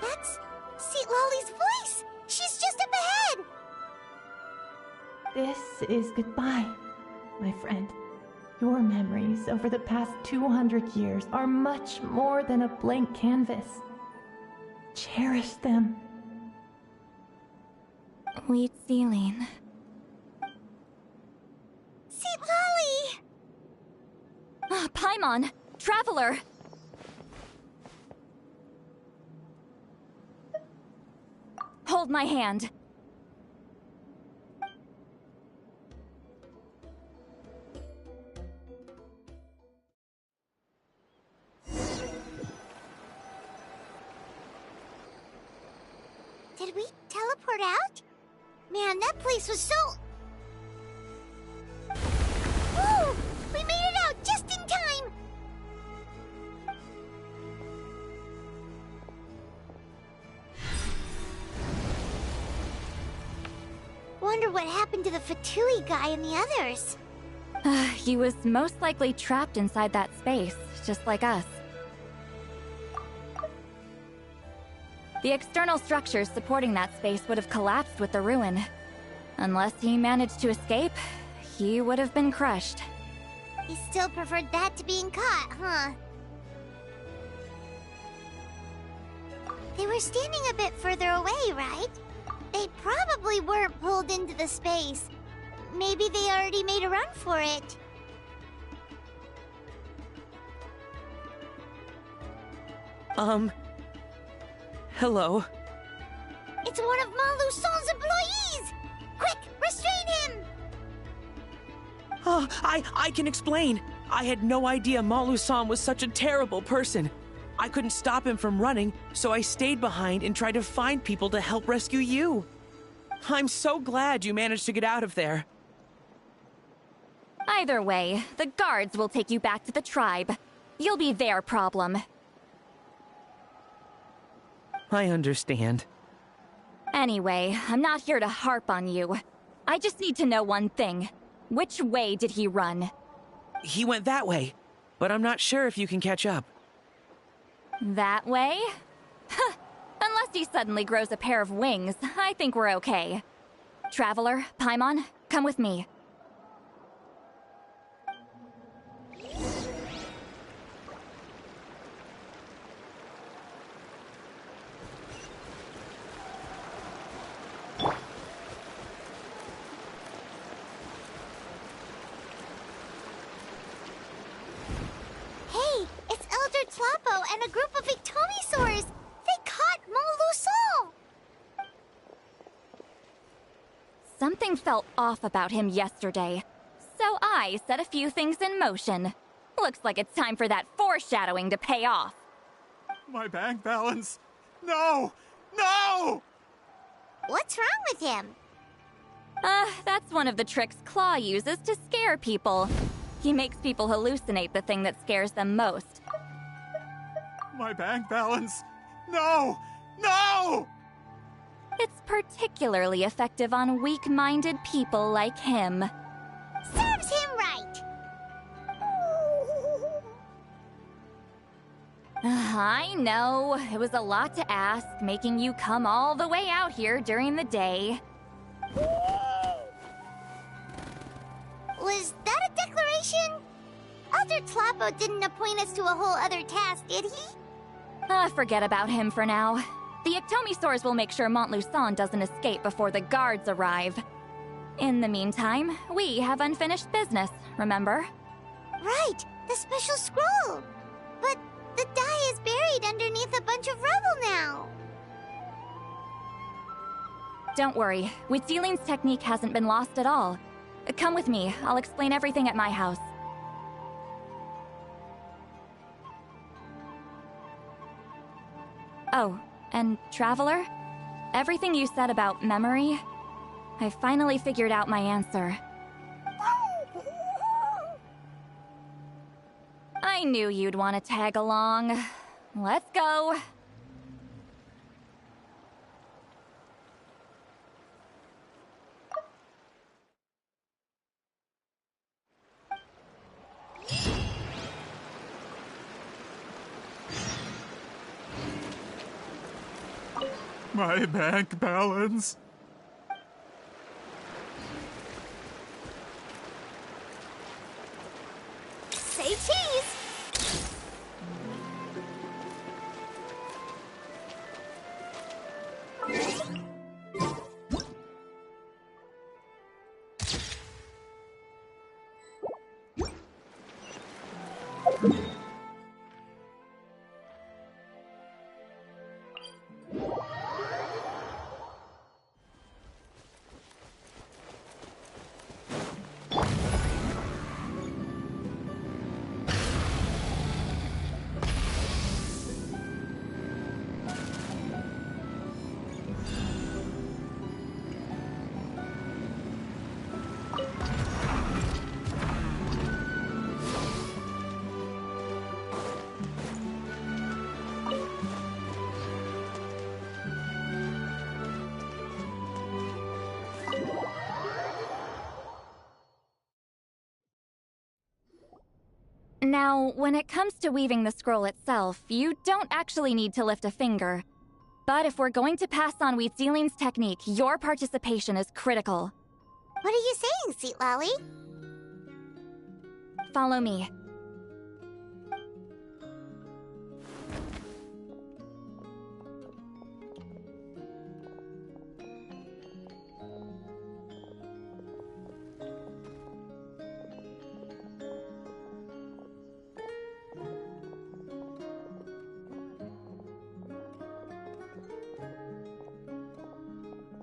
Speaker 2: That's Citlali's voice! She's just up ahead!
Speaker 12: This is goodbye, my friend. Your memories over the past 200 years are much more than a blank canvas. Cherish them.
Speaker 3: Wheat ceiling.
Speaker 2: Citlali!
Speaker 3: Paimon! Traveler! Hold my hand.
Speaker 2: Did we teleport out? Man, that place was so... Wonder what happened to the Fatui guy and the others.
Speaker 3: He was most likely trapped inside that space, just like us. The external structures supporting that space would have collapsed with the ruin. Unless he managed to escape, he would have been crushed.
Speaker 2: He still preferred that to being caught, huh? They were standing a bit further away, right? They probably weren't pulled into the space. Maybe they already made a run for it.
Speaker 6: Hello?
Speaker 2: It's one of Malu Son's employees! Quick, restrain him!
Speaker 6: Oh, I can explain. I had no idea Malu-san was such a terrible person. I couldn't stop him from running, so I stayed behind and tried to find people to help rescue you. I'm so glad you managed to get out of there.
Speaker 3: Either way, the guards will take you back to the tribe. You'll be their problem.
Speaker 6: I understand.
Speaker 3: Anyway, I'm not here to harp on you. I just need to know one thing. Which way did he run?
Speaker 6: He went that way, but I'm not sure if you can catch up.
Speaker 3: That way? Huh. Unless he suddenly grows a pair of wings, I think we're okay. Traveler, Paimon, come with me.
Speaker 2: Hey, it's Elder Tlapo and a group of Ictomisaurs! They caught Malu-san!
Speaker 3: Something felt off about him yesterday, so I set a few things in motion. Looks like it's time for that foreshadowing to pay off.
Speaker 5: My bank balance! No! No!
Speaker 2: What's wrong with him?
Speaker 3: That's one of the tricks Claw uses to scare people. He makes people hallucinate the thing that scares them most.
Speaker 5: My bank balance! No! No!
Speaker 3: It's particularly effective on weak-minded people like him.
Speaker 2: Serves him right!
Speaker 3: I know, it was a lot to ask, making you come all the way out here during the day.
Speaker 2: Was that a declaration? Elder Tlapo didn't appoint us to a whole other task, did he?
Speaker 3: Forget about him for now. The Ictomisaurs will make sure Montluçon doesn't escape before the guards arrive. In the meantime, we have unfinished business, remember?
Speaker 2: Right, the special scroll. But the die is buried underneath a bunch of rubble now.
Speaker 3: Don't worry, Witzeline's technique hasn't been lost at all. Come with me, I'll explain everything at my house. Oh, and Traveler? Everything you said about memory, I finally figured out my answer. I knew you'd want to tag along. Let's go.
Speaker 5: My bank balance.
Speaker 2: Say cheese!
Speaker 3: Now, when it comes to weaving the scroll itself, you don't actually need to lift a finger. But if we're going to pass on Wheatzealing's technique, your participation is critical.
Speaker 2: What are you saying, Citlali?
Speaker 3: Follow me.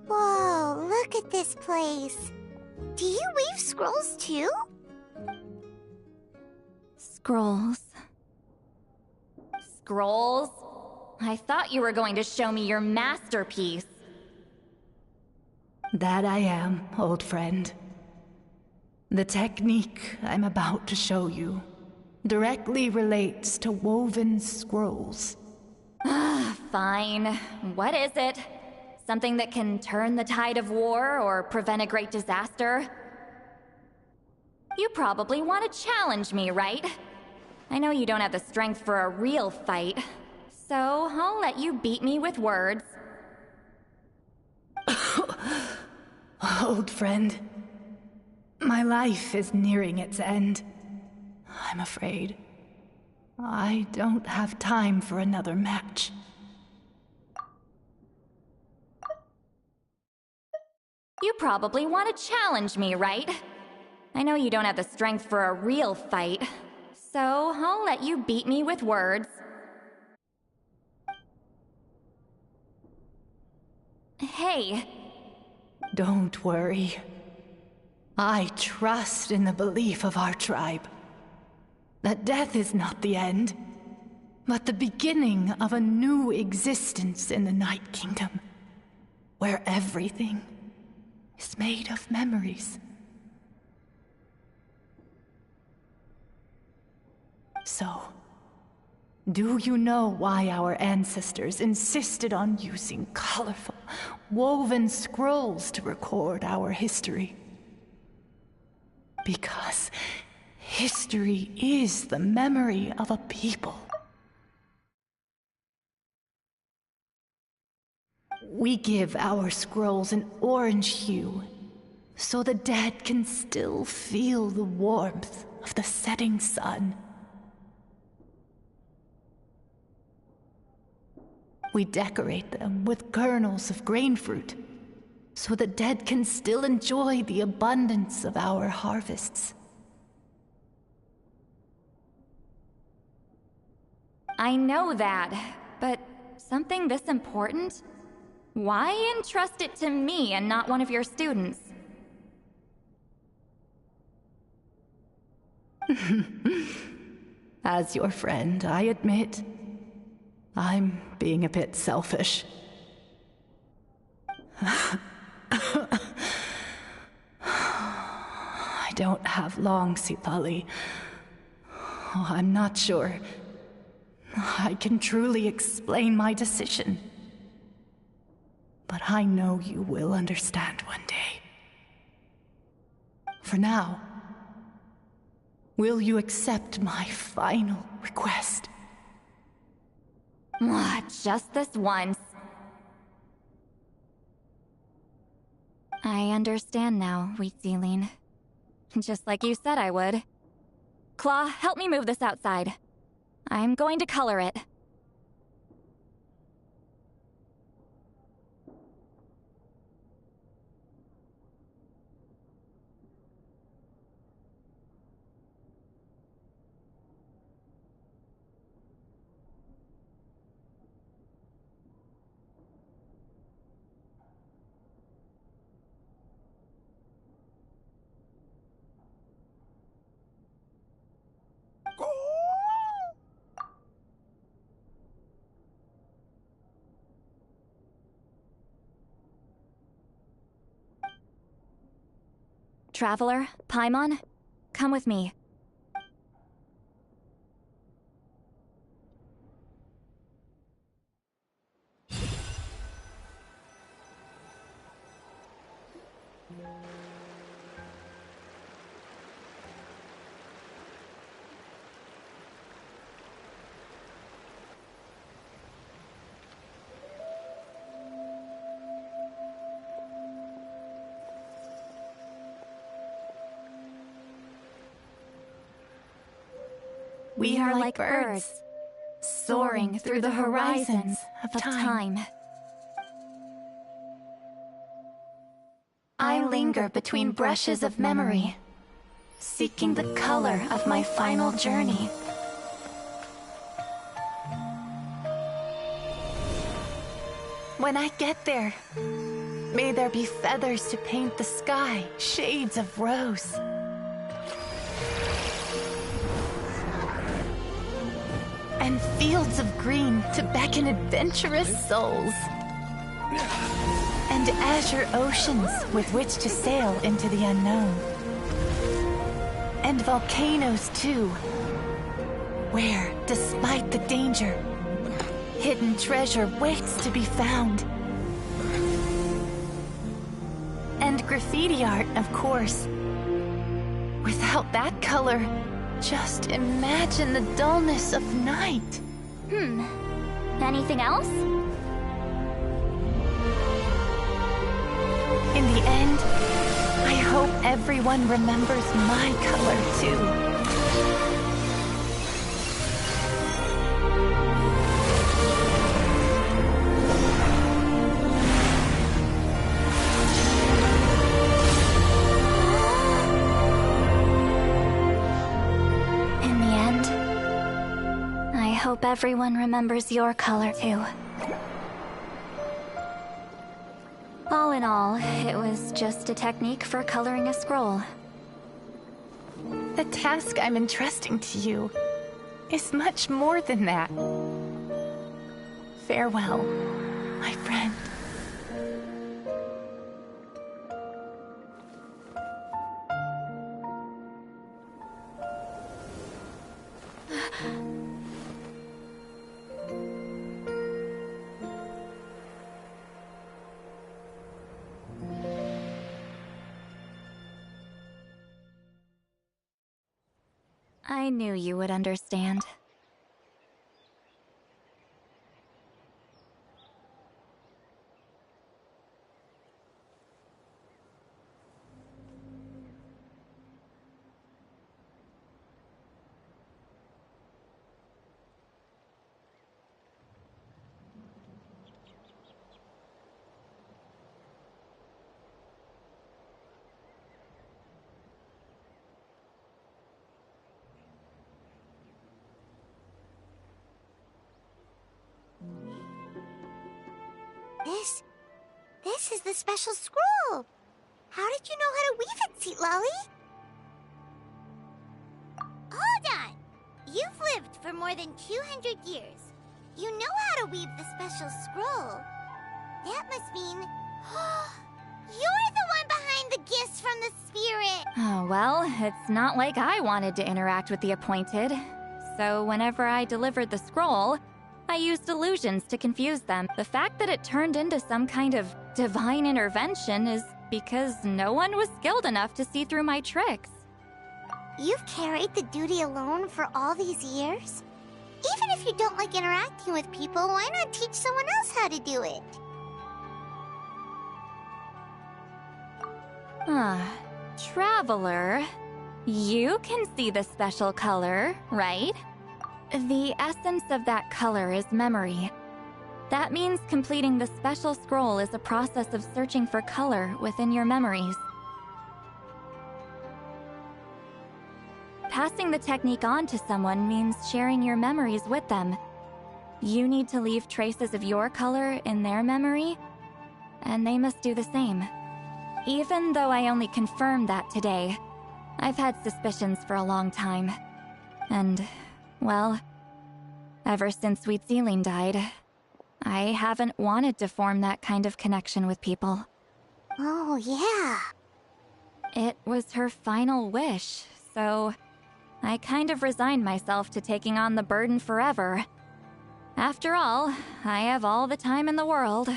Speaker 2: Whoa, look at this place. Do you weave scrolls too?
Speaker 3: Scrolls. Scrolls? I thought you were going to show me your masterpiece.
Speaker 12: That I am, old friend. The technique I'm about to show you directly relates to woven scrolls.
Speaker 3: Fine. What is it? Something that can turn the tide of war or prevent a great disaster? You probably want to challenge me, right? I know you don't have the strength for a real fight, so I'll let you beat me with words.
Speaker 12: Old friend, my life is nearing its end. I'm afraid I don't have time for another match.
Speaker 3: You probably want to challenge me, right? I know you don't have the strength for a real fight, so I'll let you beat me with words. Hey.
Speaker 12: Don't worry. I trust in the belief of our tribe that death is not the end, but the beginning of a new existence in the Night Kingdom, where everything is made of memories. So, do you know why our ancestors insisted on using colorful, woven scrolls to record our history? Because history is the memory of a people. We give our scrolls an orange hue, so the dead can still feel the warmth of the setting sun. We decorate them with kernels of grain fruit, so the dead can still enjoy the abundance of our harvests.
Speaker 3: I know that, but something this important? Why entrust it to me and not one of your students?
Speaker 12: As your friend, I admit, I'm being a bit selfish. I don't have long, Citlali. Oh, I'm not sure I can truly explain my decision. But I know you will understand one day. For now, will you accept my final request?
Speaker 3: Just this once. I understand now, Wheatzealing. Just like you said I would. Claw, help me move this outside. I'm going to color it. Traveler, Paimon, come with me.
Speaker 8: We are like birds, soaring through the horizons of time. I linger between brushes of memory, seeking the color of my final journey. When I get there, may there be feathers to paint the sky, shades of rose. And fields of green to beckon adventurous souls. And azure oceans with which to sail into the unknown. And volcanoes too, where, despite the danger, hidden treasure waits to be found. And graffiti art, of course. Without that color, just imagine the dullness of night.
Speaker 3: Anything else?
Speaker 8: In the end, I hope everyone remembers my color too.
Speaker 3: I hope everyone remembers your color too. All in all, it was just a technique for coloring a scroll.
Speaker 8: The task I'm entrusting to you is much more than that. Farewell, my friend.
Speaker 3: I knew you would understand.
Speaker 2: This is the special scroll. How did you know how to weave it, Citlali? Hold on. You've lived for more than 200 years. You know how to weave the special scroll. That must mean... you're the one behind the gifts from the spirit.
Speaker 3: Oh, well, it's not like I wanted to interact with the appointed. So whenever I delivered the scroll, I used illusions to confuse them. The fact that it turned into some kind of divine intervention is because no one was skilled enough to see through my tricks.
Speaker 2: You've carried the duty alone for all these years? Even if you don't like interacting with people, why not teach someone else how to do it?
Speaker 3: Traveler, you can see the special color, right? The essence of that color is memory. That means completing the special scroll is a process of searching for color within your memories. Passing the technique on to someone means sharing your memories with them. You need to leave traces of your color in their memory, and they must do the same. Even though I only confirmed that today, I've had suspicions for a long time. And, well, ever since Sweet Celine died, I haven't wanted to form that kind of connection with people.
Speaker 2: Oh, yeah.
Speaker 3: It was her final wish, so I kind of resigned myself to taking on the burden forever. After all, I have all the time in the world.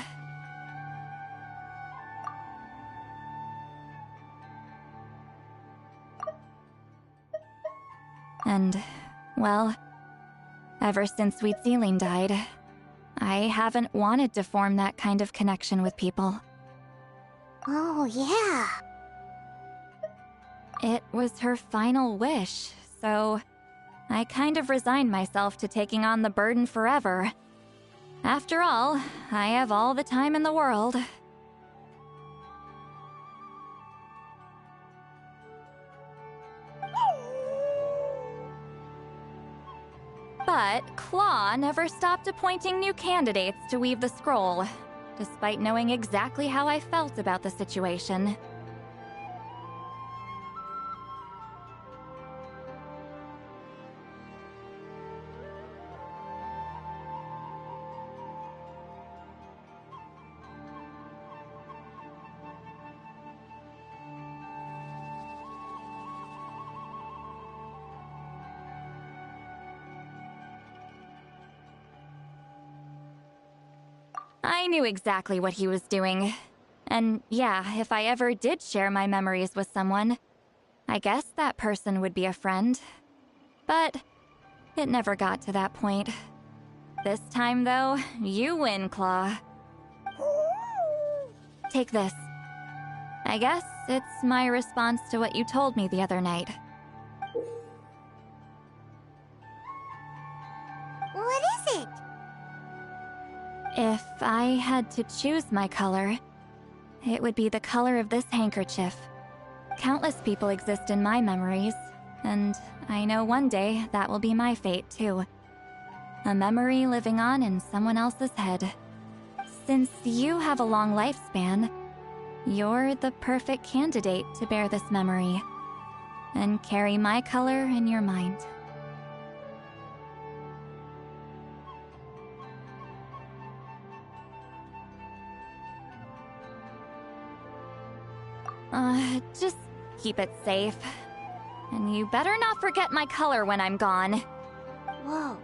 Speaker 3: And, well, ever since Sweet Celine died, I haven't wanted to form that kind of connection with people.
Speaker 2: Oh, yeah.
Speaker 3: It was her final wish, so I kind of resigned myself to taking on the burden forever. After all, I have all the time in the world. But Claw never stopped appointing new candidates to weave the scroll, despite knowing exactly how I felt about the situation. I knew exactly what he was doing. And yeah, if I ever did share my memories with someone, I guess that person would be a friend. But it never got to that point. This time, though, you win, Claw. Take this. I guess it's my response to what you told me the other night.
Speaker 2: What is it?
Speaker 3: If I had to choose my color, it would be the color of this handkerchief. Countless people exist in my memories, and I know one day that will be my fate too. A memory living on in someone else's head. Since you have a long lifespan, you're the perfect candidate to bear this memory, and carry my color in your mind. Just keep it safe. And you better not forget my color when I'm gone.
Speaker 2: Whoa.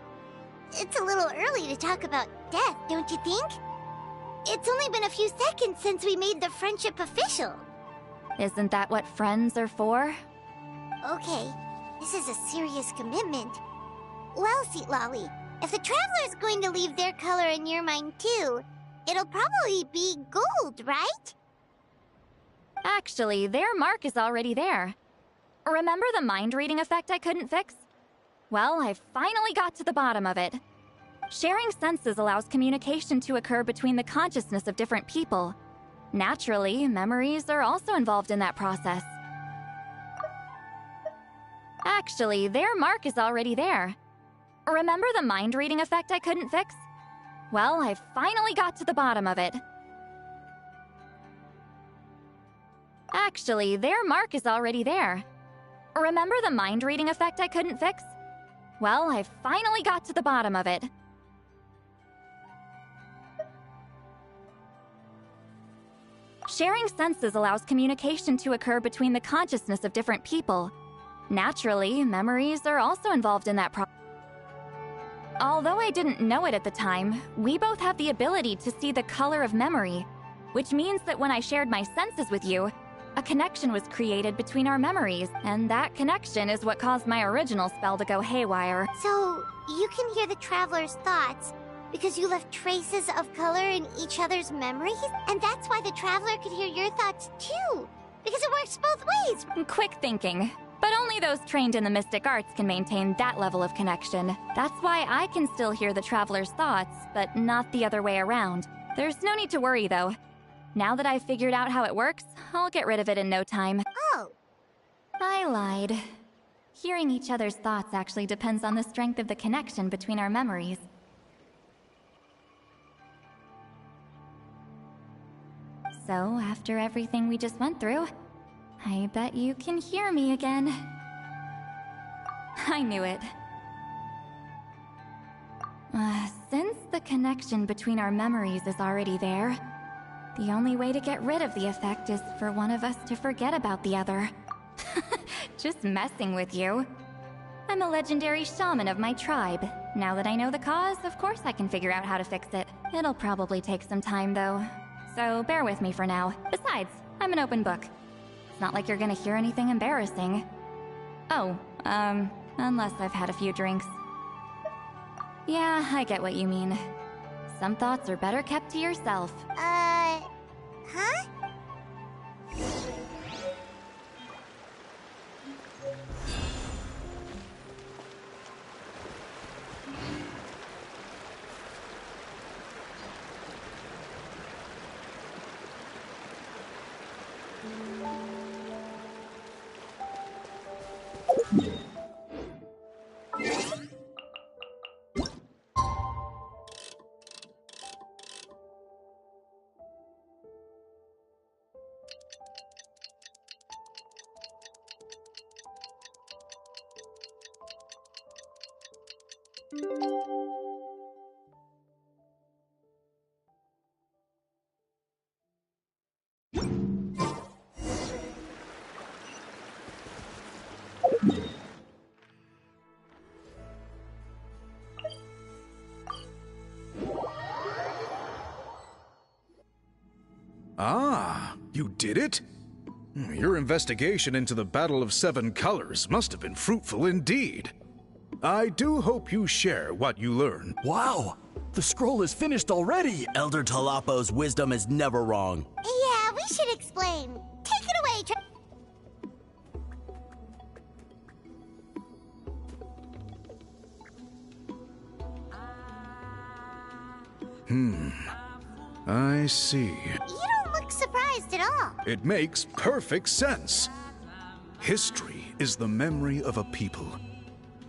Speaker 2: It's a little early to talk about death, don't you think? It's only been a few seconds since we made the friendship official.
Speaker 3: Isn't that what friends are for?
Speaker 2: Okay, this is a serious commitment. Well, Citlali, if the Traveler's going to leave their color in your mind too, it'll probably be gold, right?
Speaker 3: Actually, their mark is already there. Remember the mind-reading effect I couldn't fix? Well, I finally got to the bottom of it. Sharing senses allows communication to occur between the consciousness of different people. Naturally, memories are also involved in that process. Actually, their mark is already there. Remember the mind-reading effect I couldn't fix? Well, I finally got to the bottom of it. Actually, their mark is already there. Remember the mind-reading effect I couldn't fix? Well, I finally got to the bottom of it. Sharing senses allows communication to occur between the consciousness of different people. Naturally, memories are also involved in that process. Although I didn't know it at the time, we both have the ability to see the color of memory, which means that when I shared my senses with you, a connection was created between our memories, and that connection is what caused my original spell to go haywire.
Speaker 2: So, you can hear the Traveler's thoughts because you left traces of color in each other's memories? And that's why the Traveler could hear your thoughts too, because it works both ways!
Speaker 3: Quick thinking. But only those trained in the mystic arts can maintain that level of connection. That's why I can still hear the Traveler's thoughts, but not the other way around. There's no need to worry, though. Now that I've figured out how it works, I'll get rid of it in no time.
Speaker 2: Oh.
Speaker 3: I lied. Hearing each other's thoughts actually depends on the strength of the connection between our memories. So, after everything we just went through, I bet you can hear me again. I knew it. Since the connection between our memories is already there, the only way to get rid of the effect is for one of us to forget about the other. Just messing with you. I'm a legendary shaman of my tribe. Now that I know the cause, of course I can figure out how to fix it. It'll probably take some time, though. So bear with me for now. Besides, I'm an open book. It's not like you're gonna hear anything embarrassing. Oh, unless I've had a few drinks. Yeah, I get what you mean. Some thoughts are better kept to yourself.
Speaker 2: Huh?
Speaker 13: Ah, you did it? Your investigation into the Battle of Seven Colors must have been fruitful indeed. I do hope you share what you learned.
Speaker 14: Wow! The scroll is finished already!
Speaker 15: Elder Talapo's wisdom is never wrong.
Speaker 2: Yeah, we should explain. Take it away,
Speaker 13: I see.
Speaker 2: You don't look surprised at all.
Speaker 13: It makes perfect sense. History is the memory of a people.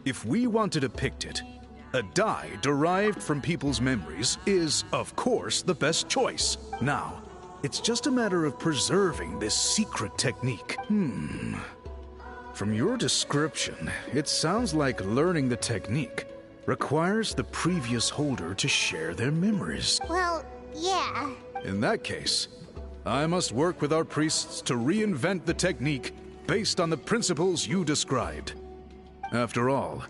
Speaker 13: If we want to depict it, a dye derived from people's memories is, of course, the best choice. Now, it's just a matter of preserving this secret technique. From your description, it sounds like learning the technique requires the previous holder to share their memories.
Speaker 2: Well, yeah.
Speaker 13: In that case, I must work with our priests to reinvent the technique based on the principles you described. After all,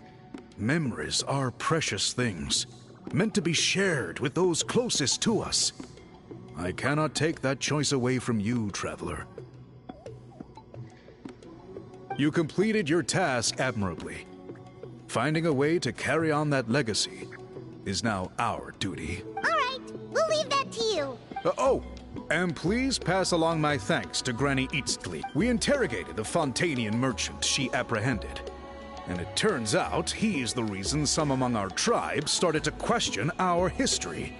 Speaker 13: memories are precious things, meant to be shared with those closest to us. I cannot take that choice away from you, Traveler. You completed your task admirably. Finding a way to carry on that legacy is now our duty.
Speaker 2: All right, we'll leave that to you.
Speaker 13: And please pass along my thanks to Granny Eastleigh. We interrogated the Fontanian merchant she apprehended, and it turns out he's the reason some among our tribe started to question our history.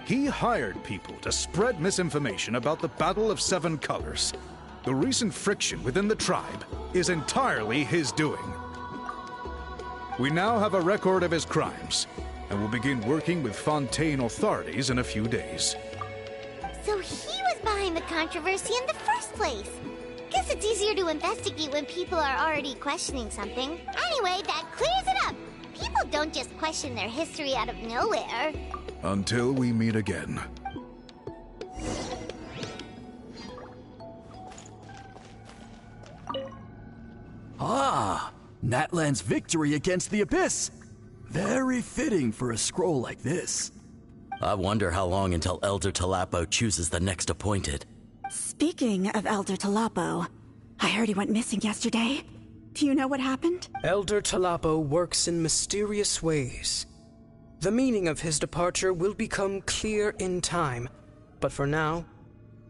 Speaker 13: He hired people to spread misinformation about the Battle of Seven Colors. The recent friction within the tribe is entirely his doing. We now have a record of his crimes, and will begin working with Fontaine authorities in a few days.
Speaker 2: So he was behind the controversy in the first place. Guess it's easier to investigate when people are already questioning something. Anyway, that clears it up. People don't just question their history out of nowhere.
Speaker 13: Until we meet again.
Speaker 14: Ah! Natlan's victory against the Abyss! Very fitting for a scroll like this.
Speaker 15: I wonder how long until Elder Talapo chooses the next appointed.
Speaker 9: Speaking of Elder Talapo, I heard he went missing yesterday. Do you know what happened?
Speaker 16: Elder Talapo works in mysterious ways. The meaning of his departure will become clear in time, but for now,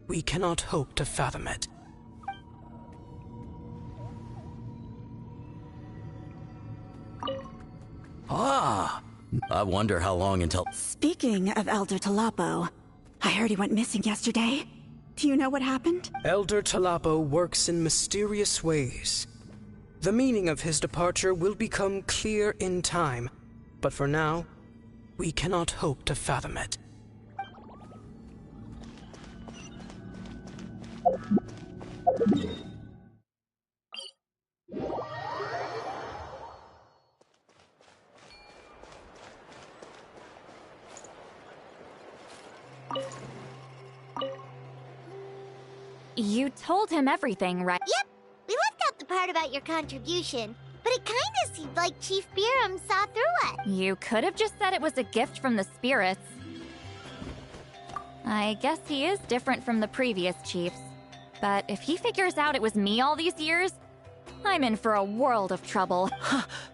Speaker 16: we cannot hope to fathom it.
Speaker 15: Ah! I wonder how long until...
Speaker 9: Speaking of Elder Talapo, I heard he went missing yesterday. Do you know what happened?
Speaker 16: Elder Talapo works in mysterious ways. The meaning of his departure will become clear in time, but for now, we cannot hope to fathom it.
Speaker 3: You told him everything, right?
Speaker 2: Yep, we left out the part about your contribution, but it kinda seemed like Chief Biram saw through it.
Speaker 3: You could have just said it was a gift from the spirits. I guess he is different from the previous chiefs. But if he figures out it was me all these years, I'm in for a world of trouble.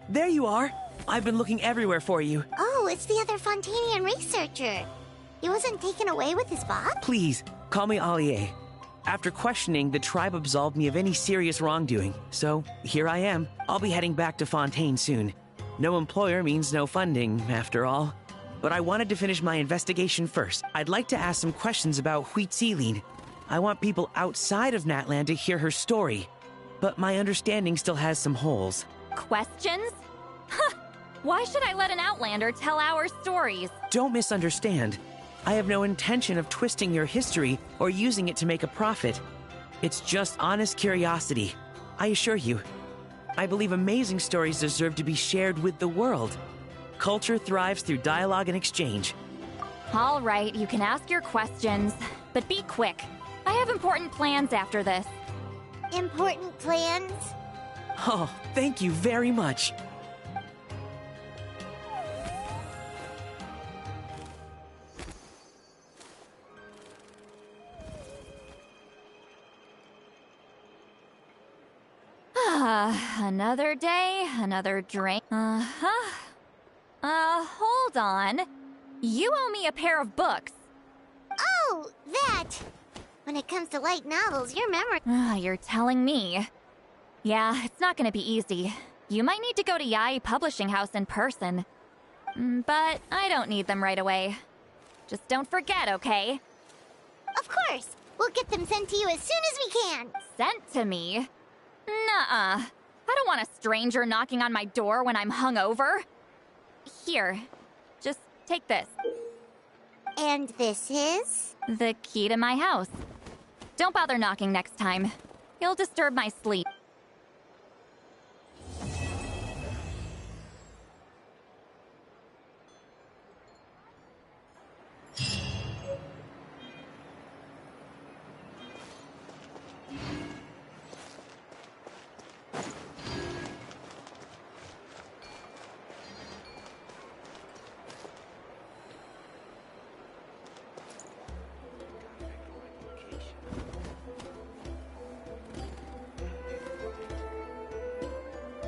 Speaker 6: There you are! I've been looking everywhere for you.
Speaker 2: Oh, it's the other Fontanian researcher. He wasn't taken away with his boss?
Speaker 6: Please, call me Allier. After questioning, the tribe absolved me of any serious wrongdoing. So, here I am. I'll be heading back to Fontaine soon. No employer means no funding, after all. But I wanted to finish my investigation first. I'd like to ask some questions about Huitzilin. I want people outside of Natland to hear her story, but my understanding still has some holes.
Speaker 3: Questions? Huh! Why should I let an Outlander tell our stories?
Speaker 6: Don't misunderstand. I have no intention of twisting your history or using it to make a profit. It's just honest curiosity. I assure you. I believe amazing stories deserve to be shared with the world. Culture thrives through dialogue and exchange.
Speaker 3: All right, you can ask your questions, but be quick. I have important plans after this.
Speaker 2: Important plans?
Speaker 6: Oh, thank you very much.
Speaker 3: Another day, another drink. Hold on. You owe me a pair of books.
Speaker 2: Oh, that! When it comes to light novels, your memory...
Speaker 3: You're telling me. Yeah, it's not gonna be easy. You might need to go to Yai Publishing House in person. But I don't need them right away. Just don't forget, okay?
Speaker 2: Of course! We'll get them sent to you as soon as we can!
Speaker 3: Sent to me? Nuh-uh. I don't want a stranger knocking on my door when I'm hungover. Here, just take this.
Speaker 2: And this is?
Speaker 3: The key to my house. Don't bother knocking next time. You'll disturb my sleep.